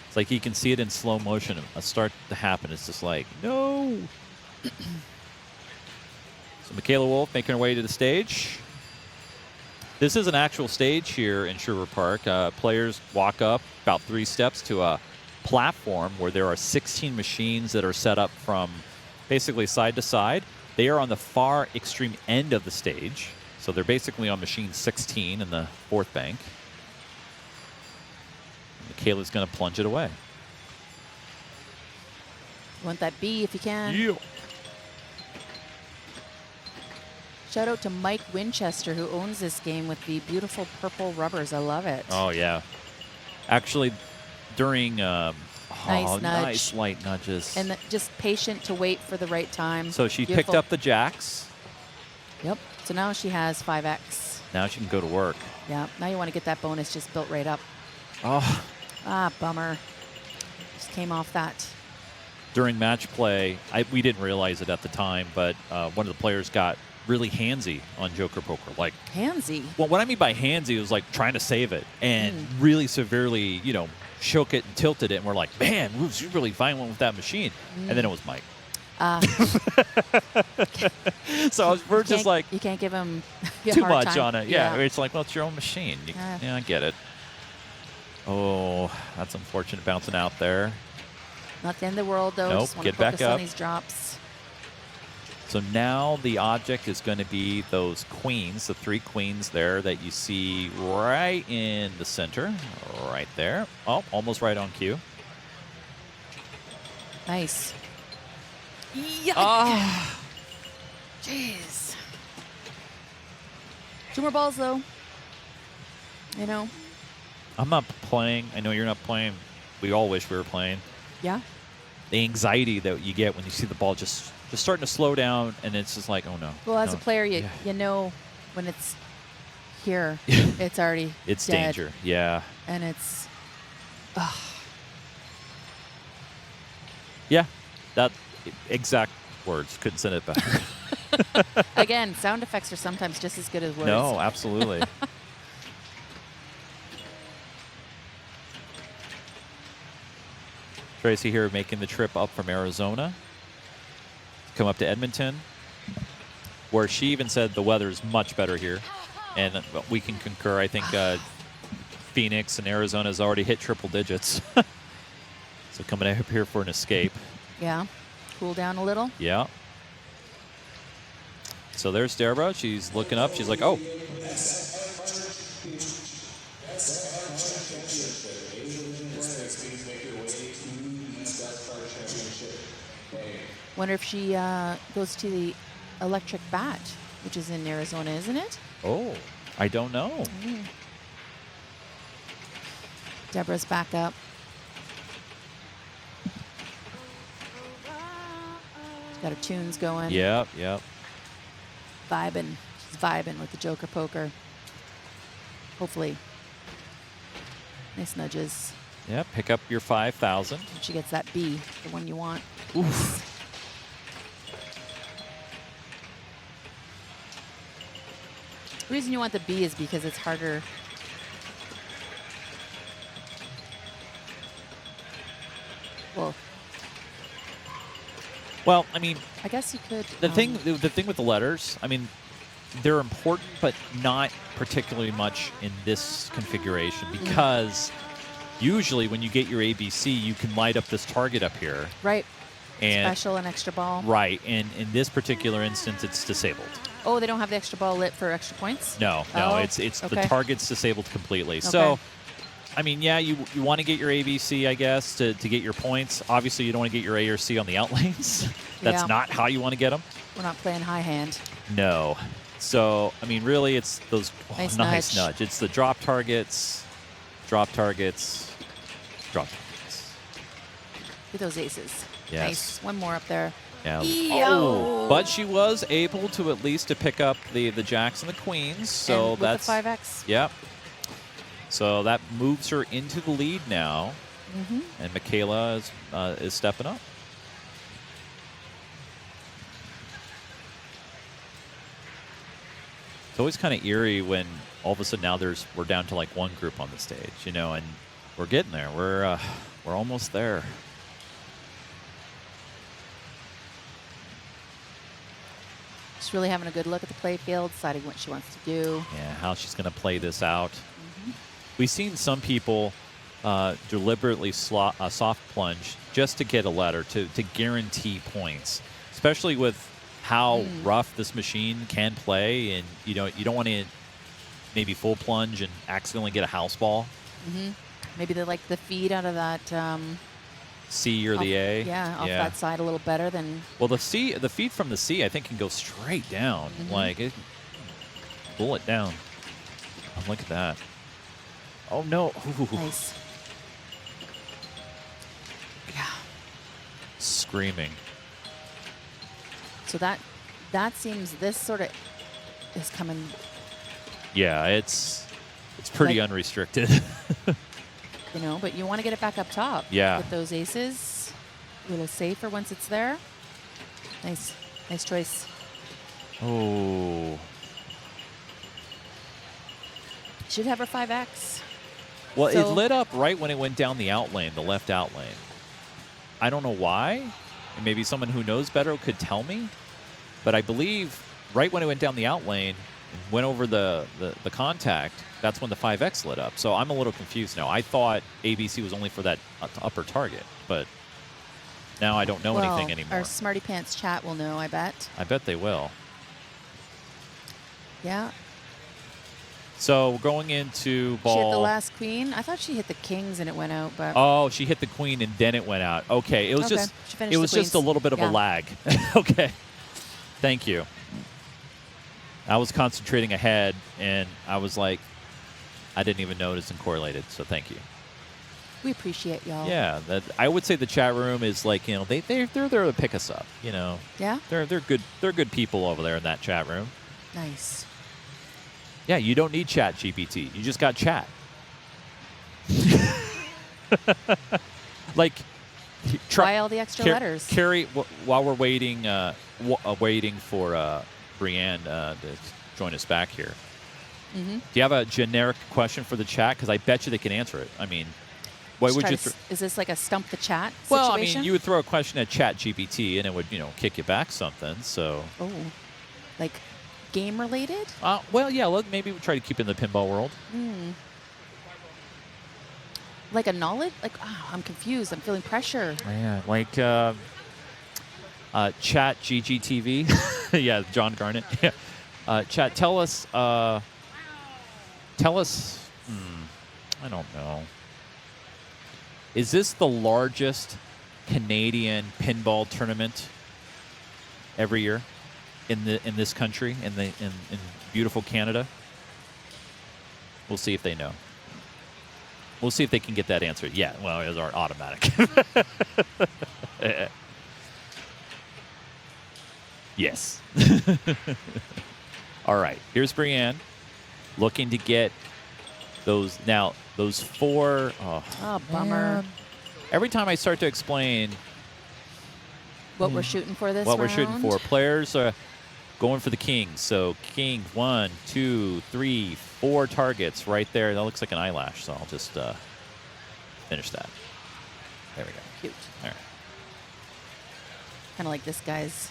It's like you can see it in slow motion. A start to happen. It's just like, no. So Micaela Wolf making her way to the stage. This is an actual stage here in Sherwood Park. Players walk up about 3 steps to a platform where there are 16 machines that are set up from basically side to side. They are on the far extreme end of the stage. So they're basically on machine 16 in the 4th bank. Micaela's going to plunge it away. You want that B if you can. Yeah. Shout out to Mike Winchester, who owns this game with the beautiful purple rubbers. I love it. Oh, yeah. Actually, during nudge. nice light nudges. And just patient to wait for the right time. So she Beautiful. picked up the jacks. Yep. So now she has 5X. Now she can go to work. Yeah. Now you want to get that bonus just built right up. Oh. Bummer. Just came off that. During match play, we didn't realize it at the time, but one of the players got really handsy on Joker Poker. Like handsy? Well, what I mean by handsy was like trying to save it and really severely, shook it and tilted it. And we're like, man, you really find one with that machine. And then it was Mike. So we're just like... You can't give him too much time. on it. Yeah. It's like, well, it's your own machine. Yeah, I get it. Oh, that's unfortunate bouncing out there. Not the end of the world, though. Nope, Just want get to focus back up. on these drops. So now the object is going to be those queens, the 3 queens there that you see right in the center, right there. Oh, almost right on cue. Nice. Yuck. Oh. Jeez. 2 more balls, though. I'm not playing. I know you're not playing. We all wish we were playing. Yeah. The anxiety that you get when you see the ball just starting to slow down, and it's just like, oh no. Well, as no. a player, you know when it's here, it's already it's dead. danger. Yeah. And it's... Yeah. That exact. words. Couldn't send it back. Again, sound effects are sometimes just as good as words. No, absolutely. Tracy here making the trip up from Arizona. Come up to Edmonton, where she even said the weather is much better here. And we can concur. I think Phoenix and Arizona has already hit triple digits. So coming up here for an escape. Yeah. Cool down a little. Yeah. So there's Deborah. She's looking up. She's like, oh. Wonder if she goes to the Electric Bat, which is in Arizona, isn't it? Oh, I don't know. Deborah's back up. She's got her tunes going. Yep, yep. Vibing. She's vibing with the Joker poker. Hopefully. Nice nudges. Yep, pick up your 5,000. She gets that B, the one you want. Oof. The reason you want the B is because it's harder. Well, I mean, I guess you could. the thing with the letters, I mean, they're important, but not particularly much in this configuration because usually when you get your ABC, you can light up this target up here. Right. And special and extra ball. Right, and in this particular instance, it's disabled. Oh, they don't have the extra ball lit for extra points? No, Oh, it's the okay. target's disabled completely. Okay. So, I mean, yeah, you want to get your ABC, I guess, to get your points. Obviously, you don't want to get your A or C on the outlanes. That's Yeah. not how you want to get them. We're not playing high hand. No. So, I mean, really, it's those Nice nudge. It's the drop targets, drop targets, drop targets. Get those aces. Yes. Nice. One more up there. Yeah. Yo. Oh, but she was able to at least to pick up the jacks and the queens. So and with that's the 5X. Yep. So that moves her into the lead now, and Micaela is stepping up. It's always kind of eerie when all of a sudden now we're down to like one group on the stage, you know, and we're getting there. We're almost there. She's really having a good look at the play field, deciding what she wants to do. Yeah, how she's going to play this out. We've seen some people deliberately soft plunge just to get a letter, to guarantee points, especially with how rough this machine can play. And, you know, you don't want to maybe full plunge and accidentally get a house ball. Maybe they like the feed out of that. C or the A. Yeah, off that side a little better than. Well, the feed from the C, I think, can go straight down. Like, it pull it down. Oh, look at that. Oh, no. Ooh. Nice. Yeah. Screaming. So that seems, this sort of is coming. Yeah, it's pretty Like- unrestricted. You know, but you want to get it back up top. Yeah. With those aces. A little safer once it's there. Nice. Nice choice. Oh. Should have her 5X. Well, it So- lit up right when it went down the out lane, the left out lane. I don't know why. And maybe someone who knows better could tell me. But I believe right when it went down the out lane and went over the contact, that's when the 5X lit up. So I'm a little confused now. I thought ABC was only for that upper target, but now I don't know anything anymore. Our Smarty Pants chat will know, I bet. I bet they will. Yeah. So we're going into ball. She hit the last queen. I thought she hit the kings and it went out, but Oh, she hit the queen and then it went out. Okay, it was Okay. just She finished it the was just a queens. little bit of a Yeah. lag. Okay. Thank you. I was concentrating ahead and I was like I didn't even notice and correlated, so thank you. we appreciate y'all. Yeah, that I would say the chat room is like, you know, they're there to pick us up, you know. Yeah? They're good people over there in that chat room. Nice. Yeah, you don't need chat GPT. You just got chat. Like Why all the extra letters? Carrie, while we're waiting, waiting for Brianne to join us back here, do you have a generic question for the chat? Because I bet you they can answer it. I mean, what would you? Is this like a stump the chat situation? Well, I mean, you would throw a question at ChatGPT, and it would, kick you back something. So. Oh, like game related? Well, yeah. Look, maybe we try to keep it in the pinball world. Like a knowledge? Like, I'm confused. I'm feeling pressure. Yeah, like Chat GGTV. Yeah, John Garnett. Yeah. Chat, tell us. I don't know. Is this the largest Canadian pinball tournament every year in this country, in beautiful Canada? We'll see if they know. We'll see if they can get that answer. Yeah, well, it's our automatic. Yes. All right, here's Brianne looking to get those 4. Oh, bummer. Man. Every time I start to explain what we're shooting for this what round? we're shooting for, players are going for the kings. So king, 1, 2, 3, 4 targets right there. That looks like an eyelash, so I'll just finish that. There we go. Cute. All right. Kind of like this guy's.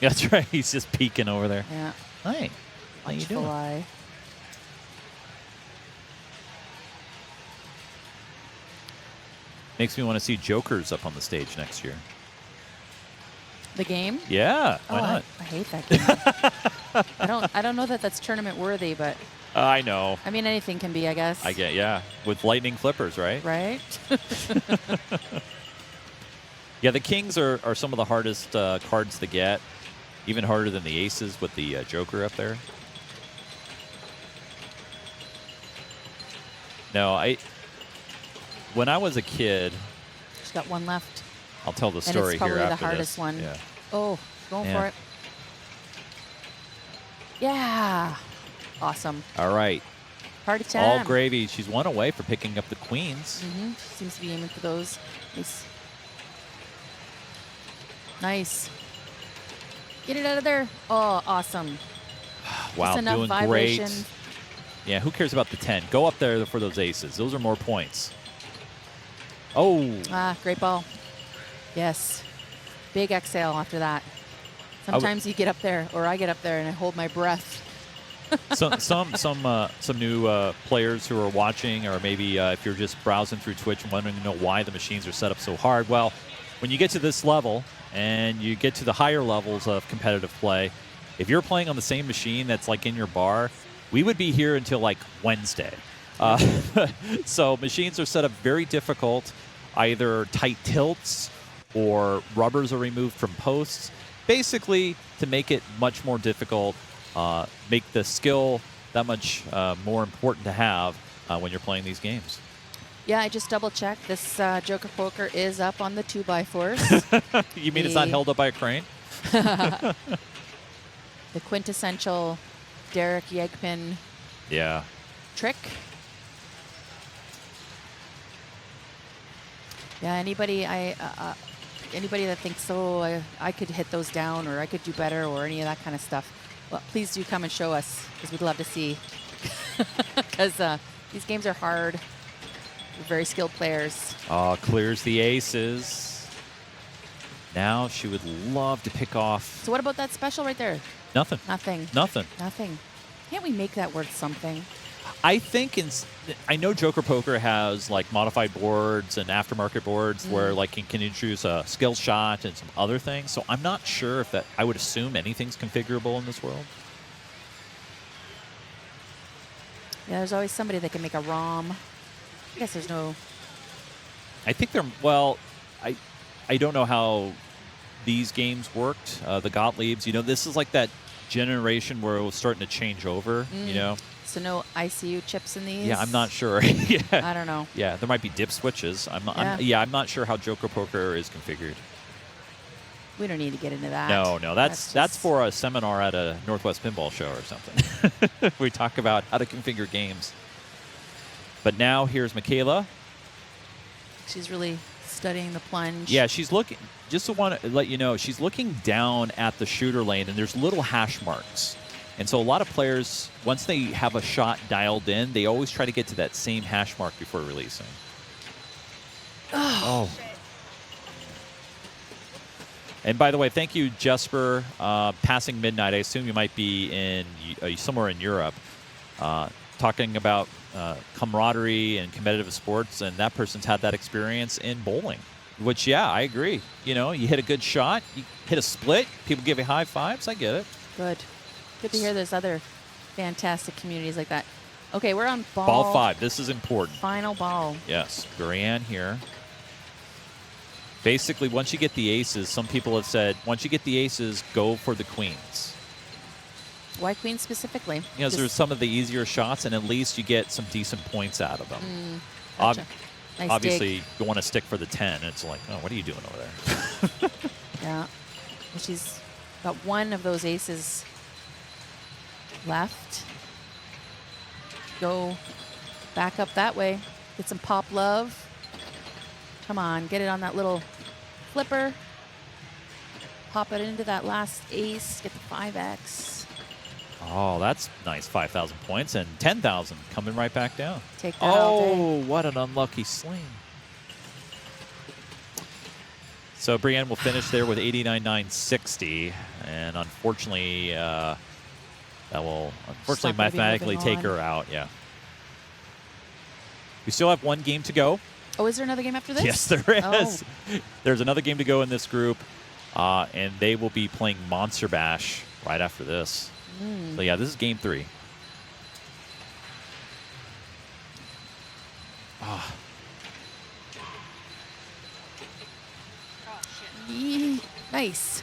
That's right. He's just peeking over there. Yeah. Hi. How you doing? Eye. Makes me want to see Jokers up on the stage next year. The game? Yeah. Why not? I hate that game. I don't know that that's tournament worthy, but I know. I mean, anything can be, I guess. I get, yeah. With lightning flippers, right? Right. Yeah, the kings are some of the hardest cards to get. Even harder than the aces with the Joker up there. No, when I was a kid. She's got one left. I'll tell the story here after this. And it's probably the hardest one. Yeah. Oh, going for it. Yeah. Awesome. All right. Party time. All gravy. She's one away for picking up the queens. Seems to be aiming for those. Nice. Get it out of there. Oh, awesome. Wow, Just doing vibration. great. Yeah, who cares about the 10? Go up there for those aces. Those are more points. Oh. Great ball. Yes. Big exhale after that. Sometimes you get up there, or I get up there and I hold my breath. some new players who are watching, or maybe if you're just browsing through Twitch and wondering why the machines are set up so hard. Well, when you get to this level and you get to the higher levels of competitive play, if you're playing on the same machine that's like in your bar, we would be here until like Wednesday. So machines are set up very difficult, either tight tilts or rubbers are removed from posts, basically to make it much more difficult, make the skill that much more important to have when you're playing these games. Yeah, I just double-checked. This Joker Poker is up on the 2x4s. You mean it's not held up by a crane? The quintessential Derek YEGPIN trick. Yeah, anybody that thinks, I could hit those down, or I could do better, or any of that kind of stuff, well, please do come and show us, because we'd love to see. Because these games are hard. We're very skilled players. Clears the aces. Now she would love to pick off. So what about that special right there? Nothing. Nothing. Nothing. Nothing. Can't we make that worth something? I think I know Joker Poker has like modified boards and aftermarket boards where like you can introduce a skill shot and some other things. So I'm not sure if that. I would assume anything's configurable in this world. Yeah, there's always somebody that can make a ROM. I guess there's no. I think they're I don't know how these games worked. The Gottliebs, this is like that generation where it was starting to change over. So no ICU chips in these? Yeah, I'm not sure. Yeah. I don't know. Yeah, there might be dip switches. I'm not sure how Joker Poker is configured. We don't need to get into that. No, that's for a seminar at a Northwest Pinball show or something. We talk about how to configure games. But now here's Micaela. She's really Studying the plunge. Yeah, she's looking. Just to want to let you know, she's looking down at the shooter lane, and there's little hash marks. And so a lot of players, once they have a shot dialed in, they always try to get to that same hash mark before releasing. Oh. And by the way, thank you, Jesper. Passing Midnight. I assume you might be in somewhere in Europe, talking about camaraderie and competitive sports, and that person's had that experience in bowling. Which, yeah, I agree. You know, you hit a good shot, you hit a split, people give you high fives. I get it. Good. Good to hear there's other fantastic communities like that. Okay, we're on Ball 5. This is important. Final ball. Yes, Brianne here. Basically, once you get the aces, some people have said, once you get the aces, go for the queens. Why queens specifically? Because there's some of the easier shots, and at least you get some decent points out of them. Gotcha. Nice Obviously, dig. you want to stick for the 10. It's like, oh, what are you doing over there? Yeah. Well, she's got one of those aces left. Go back up that way. Get some pop love. Come on, get it on that little flipper. Pop it into that last ace. Get the 5X. Oh, that's nice. 5,000 points and 10,000 coming right back down. Take that all day. Oh, what an unlucky swing. So Brianne will finish there with 89,960, and unfortunately, that will mathematically take her out. Yeah. We still have one game to go. Oh, is there another game after this? Yes, there is. Oh. There's another game to go in this group, and they will be playing Monster Bash right after this. So, yeah, this is game 3. Oh. Nice.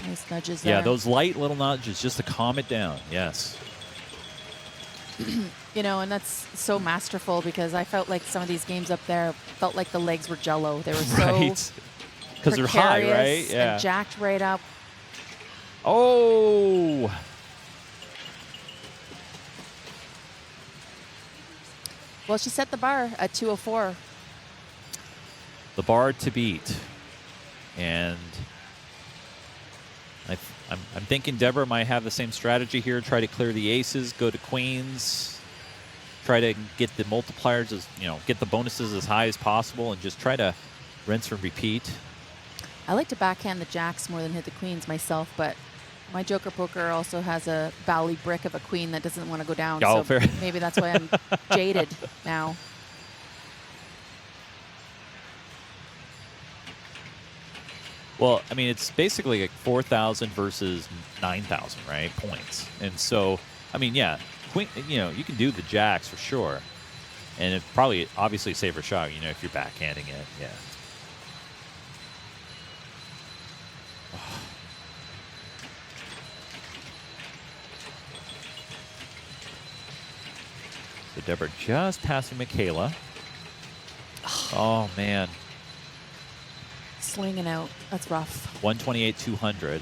Nice nudges there. Yeah, those light little nudges just to calm it down. Yes. You know, and that's so masterful because I felt like some of these games up there felt like the legs were jello. They were so because they're high, right? Yeah. And jacked right up. Oh. Well, she set the bar at 204. The bar to beat. And I'm thinking Deborah might have the same strategy here. Try to clear the aces, go to queens, try to get the multipliers as, get the bonuses as high as possible, and just try to rinse and repeat. I like to backhand the jacks more than hit the queens myself, but my Joker Poker also has a bally brick of a queen that doesn't want to go down. Oh, so fair. Maybe that's why I'm jaded now. Well, I mean, it's basically like 4,000 versus 9,000, right? Points. And so, I mean, yeah, queen, you can do the jacks for sure. And it probably, obviously, safer shot, if you're backhanding it. Yeah. So Deborah just passing Micaela. Oh, man. Slinging out. That's rough. 128, 200.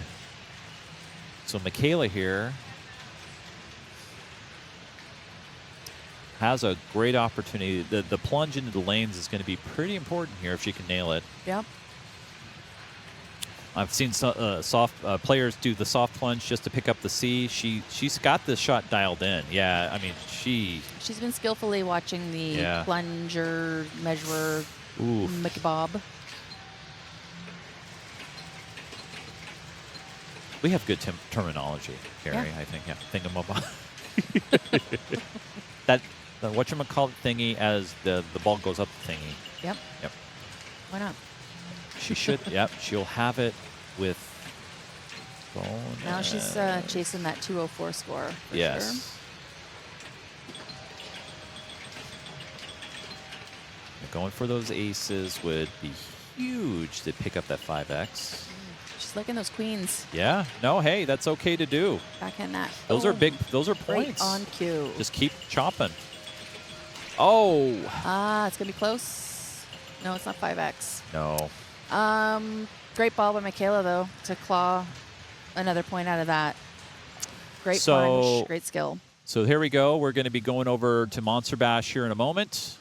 So Micaela here has a great opportunity. The plunge into the lanes is going to be pretty important here if she can nail it. Yep. I've seen soft players do the soft plunge just to pick up the C. She's got this shot dialed in. Yeah, I mean, she's been skillfully watching the plunger, measurer, McBob. We have good terminology, Carrie, I think. Yeah, thingamabob. That whatchamacallit thingy as the ball goes up the thingy. Yep. Yep. Why not? She should. Yep. She'll have it with bonus. Now she's chasing that 204 score. For yes. Sure. Going for those aces would be huge to pick up that 5X. She's liking those queens. Yeah. No, hey, that's okay to do. Backhand that. Those are big. Those are points. Right on cue. Just keep chopping. Oh. It's going to be close. No, it's not 5X. No. Great ball by Micaela, though, to claw another point out of that. Great punch, great skill. So here we go. We're going to be going over to Monster Bash here in a moment.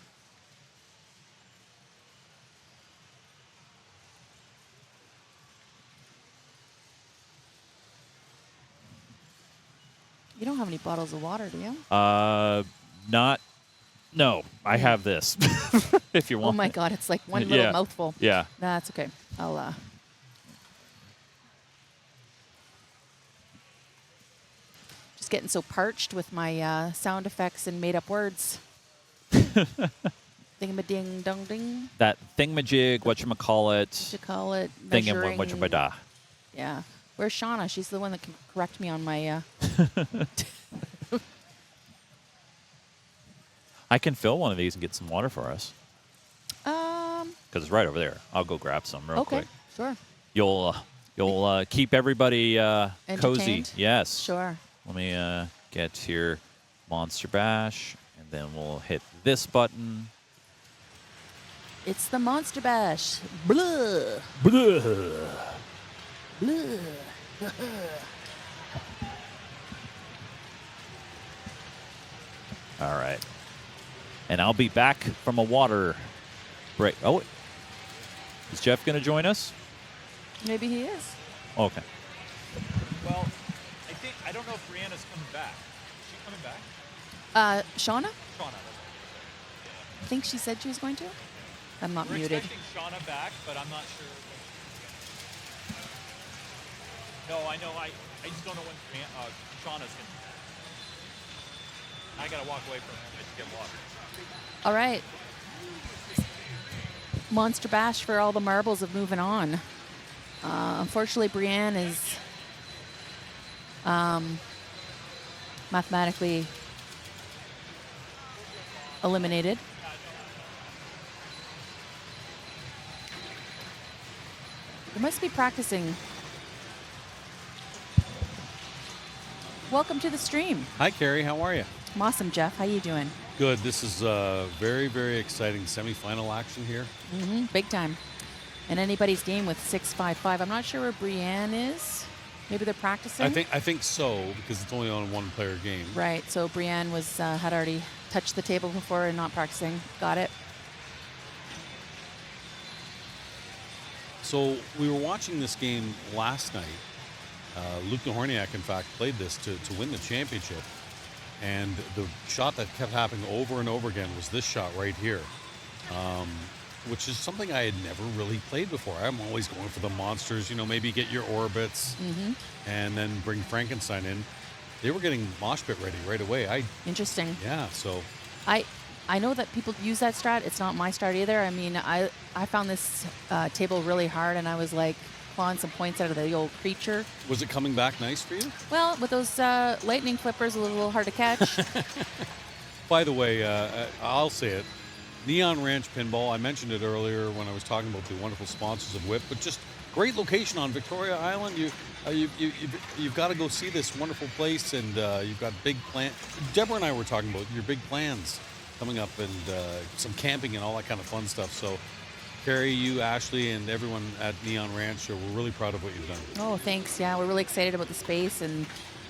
You don't have any bottles of water, do you? No, I have this. If you want. Oh my God, it's like one little mouthful. Yeah. That's okay. I'll just getting so parched with my sound effects and made up words. Ding-a-ding, dong ding. That thingamajig, whatchamacallit. Whatchamacallit, Thingam, measuring. whatchamada. Yeah. Where's Shauna? She's the one that can correct me on my... I can fill one of these and get some water for us. Because it's right over there. I'll go grab some real quick. Okay, sure. You'll keep everybody cozy. Yes. Sure. Let me get here Monster Bash, and then we'll hit this button. It's the Monster Bash. Blah. Blah. Blah. All right. And I'll be back from a water break. Oh, is Jeff going to join us? Maybe he is. Okay. Well, I don't know if Brianna's coming back. Is she coming back? Shauna? Shauna. I think she said she was going to. I'm not We're muted. expecting Shauna back, but I'm not sure. No, I know. I just don't know when Shauna's going to be back. I got to walk away from her and get water. All right. Monster Bash for all the marbles of moving on. Unfortunately, Brianne is mathematically eliminated. You must be practicing. Welcome to the stream. Hi, Carrie. How are you? I'm awesome, Jeff. How you doing? Good. This is very, very exciting semifinal action here. Mm-hmm. Big time. And anybody's game with 655. I'm not sure where Brianne is. Maybe they're practicing. I think so, because it's only on a one-player game. Right. So Brianne was had already touched the table before and not practicing. Got it. So we were watching this game last night. Luke Dehorniak, in fact, played this to win the championship. And the shot that kept happening over and over again was this shot right here, which is something I had never really played before. I'm always going for the monsters, maybe get your orbits and then bring Frankenstein in. They were getting mosh pit ready right away. Interesting. Yeah, so. I know that people use that strat. It's not my strat either. I mean, I found this table really hard, and I was like, clawing some points out of the old creature. Was it coming back nice for you? Well, with those lightning flippers, a little hard to catch. By the way, I'll say it. Neon Ranch Pinball, I mentioned it earlier when I was talking about the wonderful sponsors of WHIP, but just great location on Victoria Island. You've got to go see this wonderful place, and you've got big plans. Deborah and I were talking about your big plans coming up, and some camping and all that kind of fun stuff. So Carrie, you, Ashley, and everyone at Neon Ranch, we're really proud of what you've done. Oh, thanks. Yeah, we're really excited about the space, and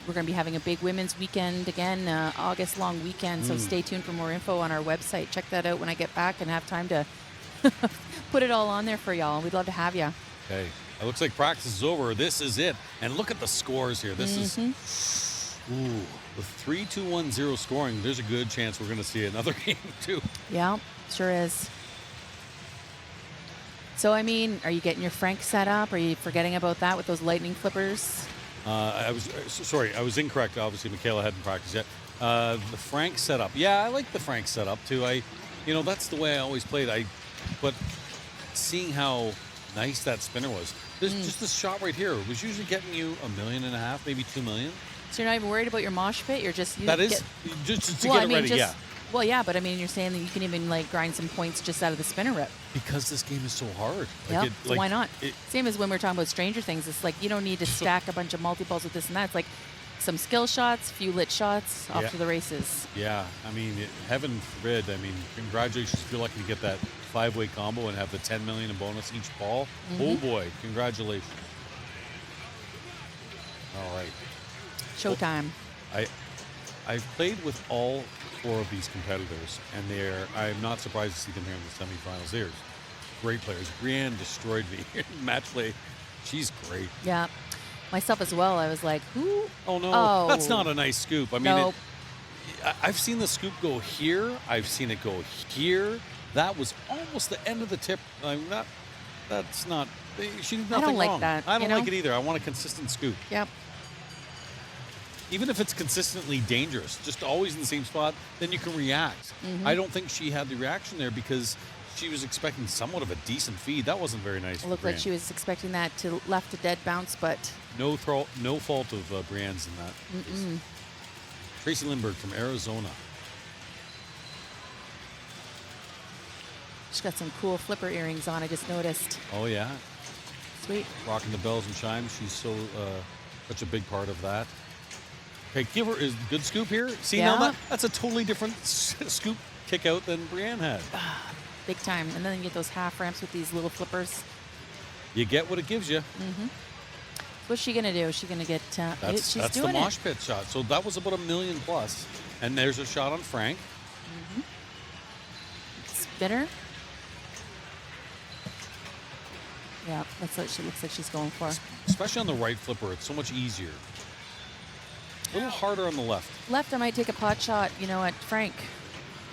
we're going to be having a big women's weekend again, August long weekend. So stay tuned for more info on our website. Check that out when I get back and have time to put it all on there for y'all. We'd love to have you. Okay. It looks like practice is over. This is it. And look at the scores here. This is, with 3-2-1-0 scoring, there's a good chance we're going to see another game too. Yeah, sure is. So, I mean, are you getting your Frank set up? Are you forgetting about that with those lightning flippers? I was incorrect. Obviously, Micaela hadn't practiced yet. The Frank setup. Yeah, I like the Frank setup too. That's the way I always played. But seeing how nice that spinner was, just this shot right here was usually getting you $1.5 million, maybe $2 million. So you're not even worried about your mosh pit. You're just just to get it ready. Yeah. Well, yeah, but I mean, you're saying that you can even grind some points just out of the spinner rip. Because this game is so hard. Yeah, so why not? Same as when we're talking about Stranger Things. It's like you don't need to stack a bunch of multi-balls with this and that. It's like some skill shots, few lit shots, off to the races. Yeah, I mean, heaven forbid. I mean, congratulations if you're lucky to get that 5-way combo and have the $10 million in bonus each ball. Oh boy, congratulations. All right. Showtime. I've played with all 4 of these competitors, and I'm not surprised to see them here in the semifinals. They're great players. Brianne destroyed me in Matchplay. She's great. Yeah. Myself as well. I was like, who? Oh, no. Oh. That's not a nice scoop. I mean, Nope. I've seen the scoop go here. I've seen it go here. That was almost the end of the tip. That's not. She did nothing I don't like wrong. that. I don't like it either. I want a consistent scoop. Yep. Even if it's consistently dangerous, just always in the same spot, then you can react. I don't think she had the reaction there because she was expecting somewhat of a decent feed. That wasn't very nice. It looked like she was expecting that to left a dead bounce, but no fault of Brianne's in that. Tracy Lindbergh from Arizona. she's got some cool flipper earrings on. I just noticed. Oh yeah, Sweet. rocking the bells and chimes. She's such a big part of that. Okay, give her is good scoop here. See now that's a totally different scoop kick out than Brianne had. Big time. And then you get those half ramps with these little flippers. You get what it gives you. What's she gonna do? Is she gonna get? That's she's the doing mosh pit shot. So that was about $1 million plus. And there's a shot on Frank. Spinner. Yeah, that's what she looks like she's going for. Especially on the right flipper, it's so much easier. A little harder on the left. Left, I might take a pot shot. At Frank.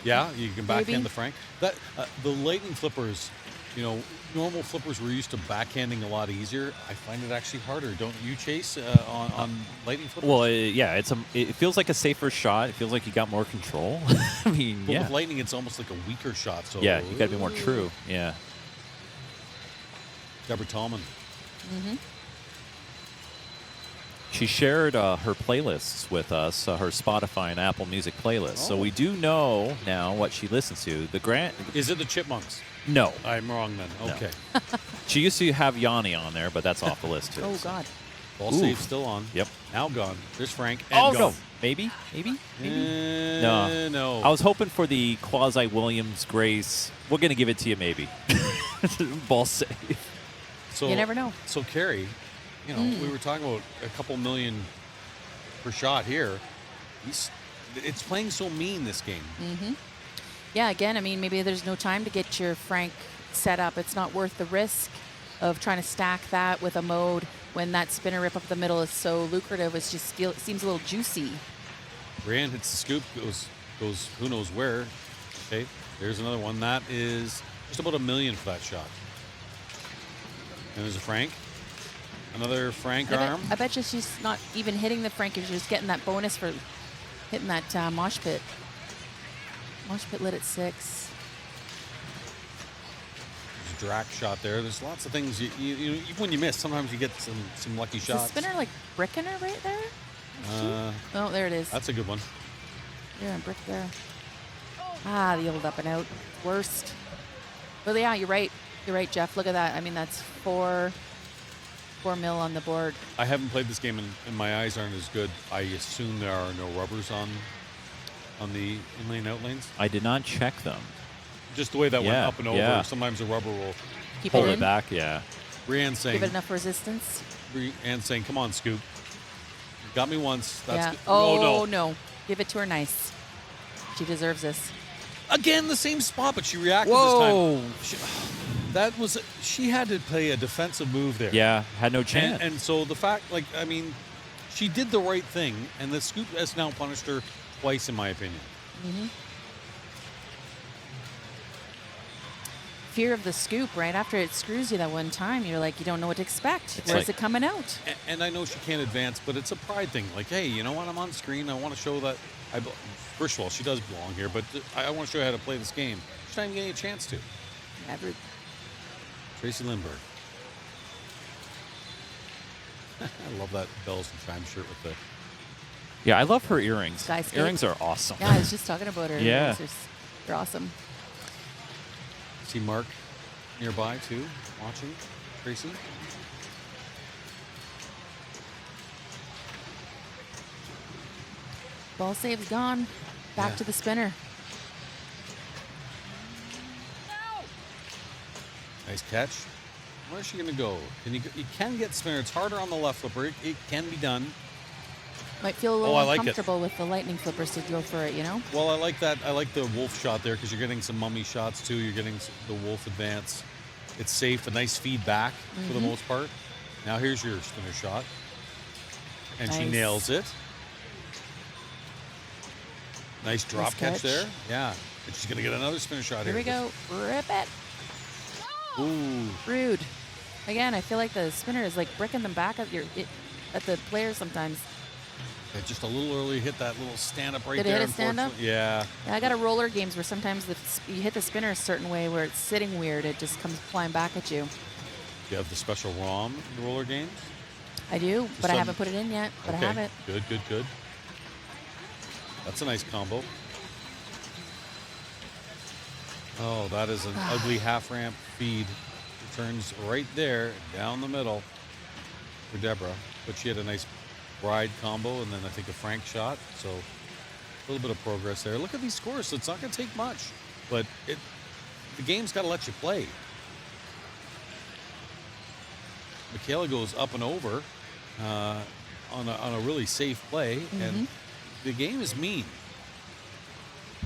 Yeah, you can backhand Maybe. the Frank. That the lightning flippers, normal flippers we're used to backhanding a lot easier. I find it actually harder. Don't you, Chase, on lightning flippers? Well, yeah, it feels like a safer shot. It feels like you got more control. I mean, But yeah. with lightning, it's almost like a weaker shot. So Yeah, you got to be more true. Yeah. Deborah Tahlman. She shared her playlists with us, her Spotify and Apple Music playlists. So we do know now what she listens to. Is it the Chipmunks? No. I'm wrong then. No. Okay. She used to have Yanni on there, but that's off the list too. Oh God. Ball save still on. Yep. Now gone. There's Frank. And Oh, gone. no. Maybe? No. No. I was hoping for the quasi-Williams grace. We're going to give it to you maybe. Ball save. So, You never know. So, Carrie, we were talking about a couple million per shot here. It's playing so mean, this game. Yeah, again, I mean, maybe there's no time to get your Frank set up. It's not worth the risk of trying to stack that with a mode when that spinner rip up the middle is so lucrative. It seems a little juicy. Brianne hits the scoop, goes who knows where. Okay, there's another one. That is just about $1 million for that shot. And there's a Frank. Another Frank arm. I bet you she's not even hitting the Frank. She's just getting that bonus for hitting that mosh pit. Mosh pit lit at 6. There's a Drac shot there. There's lots of things. Even when you miss, sometimes you get some lucky Is shots. the spinner like bricking her right there? Oh, there it is. That's a good one. Yeah, brick there. Ah, the old up and out. Worst. But yeah, you're right. You're right, Jeff. Look at that. I mean, that's 4 mil on the board. I haven't played this game and my eyes aren't as good. I assume there are no rubbers on the in-lane out lanes. I did not check them. Just the way that went up and over. Yeah. Sometimes a rubber will Keep Pull it it in. back, yeah. Brianne saying, Give it enough resistance. Brianne saying, come on, Scoop. You got me once. That's Yeah. good. Oh, no. Give it to her nice. She deserves this. Again, the same spot, but she reacted Whoa. this time. She had to play a defensive move there. Yeah, had no chance. And so the fact, she did the right thing, and the scoop has now punished her twice, in my opinion. Fear of the scoop, right? After it screws you that one time, you're like, you don't know what to expect. It's Where's like- it coming out? And I know she can't advance, but it's a pride thing. Like, hey, you know what? I'm on screen. I want to show that. First of all, she does belong here, but I want to show you how to play this game. She's not even getting a chance to. Never. Tracy Lindbergh. I love that bells and chimes shirt with the. Yeah, I love her earrings. Skyscape. Earrings are awesome. Yeah, I was just talking about her. Yeah. They're awesome. See Mark nearby too, watching Tracy. Ball save's gone. Back Yeah. to the spinner. Nice catch. Where's she going to go? You can get spinner. It's harder on the left flipper. It can be done. Might feel a little I like uncomfortable with the lightning flippers to go for it, you know? Well, I like that. I like the Wolf shot there because you're getting some mummy shots too. You're getting the Wolf advance. It's safe, a nice feedback for the most part. Now here's your spinner shot. And she nails it. Nice drop catch there. Yeah. And she's going to get another spinner shot here. Here we go. Rip it. Ooh. Rude. Again, I feel like the spinner is like bricking them back at the players sometimes. Yeah, just a little early, hit that little stand-up right Did there. Did it hit a stand-up? Yeah. I got a roller games where sometimes you hit the spinner a certain way where it's sitting weird. It just comes flying back at you. You have the special ROM in the roller games? I do, but I haven't put it in yet. But okay. I have it. Good. That's a nice combo. Oh, that is an ugly half-ramp feed. It turns right there, down the middle for Deborah. But she had a nice ride combo and then I think a Frank shot. So a little bit of progress there. Look at these scores. So it's not going to take much. But the game's got to let you play. Micaela goes up and over on a really safe play. And the game is mean.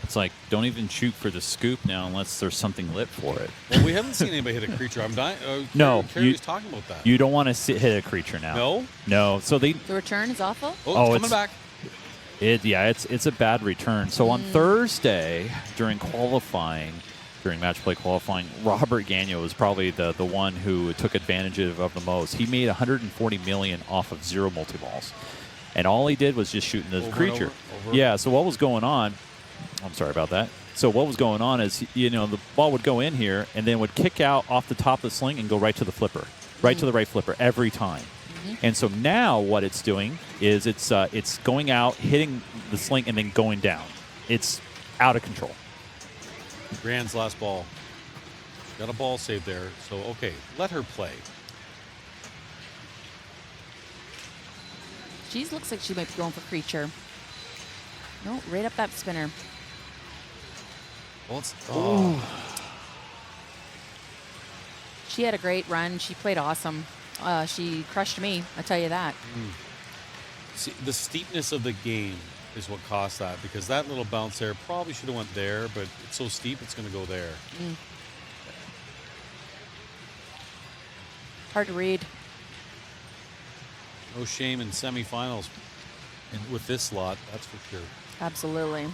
It's like, don't even shoot for the scoop now unless there's something lit for it. Well, we haven't seen anybody hit a creature. I'm dying. No, Carrie was talking about that. You don't want to hit a creature now. No. So the return is awful. Oh, it's coming back. It's a bad return. So on Thursday during Matchplay qualifying, Robert Gagnon was probably the one who took advantage of the most. He made $140 million off of 0 multi-balls. And all he did was just shooting the creature. Over. Yeah, so what was going on, I'm sorry about that. So what was going on is, the ball would go in here and then would kick out off the top of the sling and go right to the flipper, right to the right flipper every time. And so now what it's doing is it's going out, hitting the sling, and then going down. It's out of control. Brianne's last ball. Got a ball save there. So, okay, let her play. She looks like she might be going for creature. No, right up that spinner. Well, She had a great run. She played awesome. She crushed me, I tell you that. See, the steepness of the game is what cost that, because that little bounce there probably should have went there, but it's so steep it's going to go there. Hard to read. No shame in semifinals and with this lot, that's for sure. Absolutely.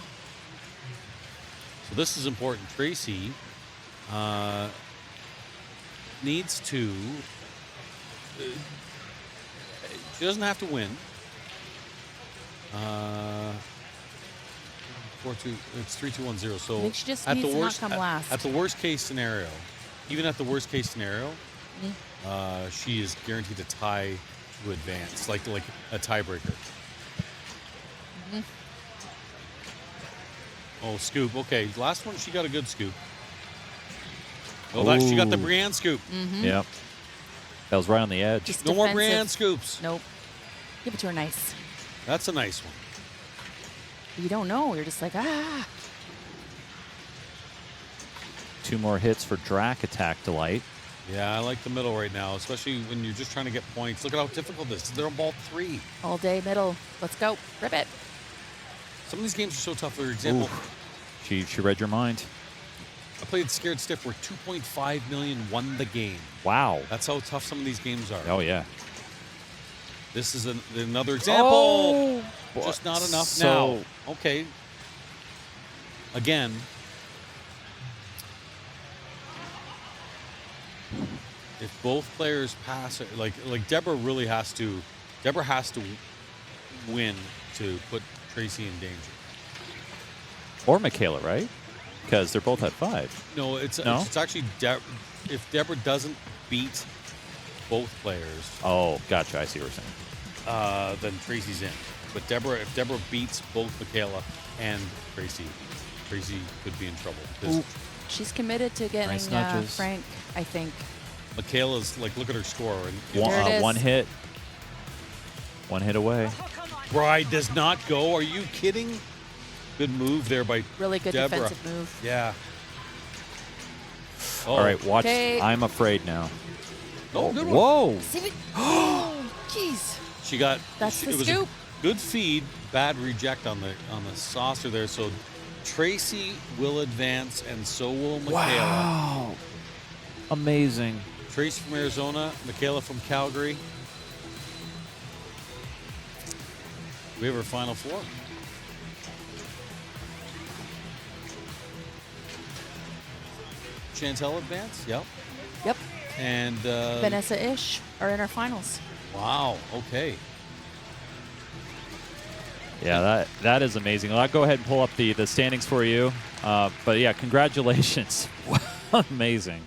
So this is important. Tracy needs to. She doesn't have to win. 4-2. It's 3-2-1-0. So I think she just needs to not come last. At the worst case scenario, even at the worst case scenario, she is guaranteed a tie to advance, like a tiebreaker. Oh, scoop. Okay, last one she got a good scoop. Oh, she got the Brianne scoop. Yep. That was right on the edge. Just no more defensive. Brianne scoops. Nope. Give it to her nice. That's a nice one. You don't know. You're just like, ah. 2 more hits for Drac Attack Delight. Yeah, I like the middle right now, especially when you're just trying to get points. Look at how difficult this is. They're on ball 3. All day middle. Let's go. Rip it. Some of these games are so tough. For example, she read your mind. I played Scared Stiff where 2.5 million won the game. Wow. That's how tough some of these games are. Oh, yeah. This is another example. Just not enough now. Okay. Again. If both players pass, like Deborah really has to. Deborah has to win to put Tracy in danger. Or Micaela, right? Because they're both at 5. No, it's actually if Deborah doesn't beat both players. Oh, gotcha. I see what you're saying. Then Tracy's in. But if Deborah beats both Micaela and Tracy could be in trouble. She's committed to getting Frank, I think. Micaela's look at her score. One hit. 1 hit away. Bride does not go. Are you kidding? Good move there by really good Deborah. Defensive move. Yeah. All right, watch. Okay. I'm afraid now. Oh, good one. Whoa. Oh, jeez. She got. That's the it was scoop. a good feed, bad reject on the saucer there. So Tracy will advance, and so will Micaela. Wow. Amazing. Tracy from Arizona, Micaela from Calgary. We have our final four. Chantelle advance, yep. Yep. And Vanessa Ish are in our finals. wow, okay. Yeah, that is amazing. I'll go ahead and pull up the standings for you. But yeah, congratulations. Amazing.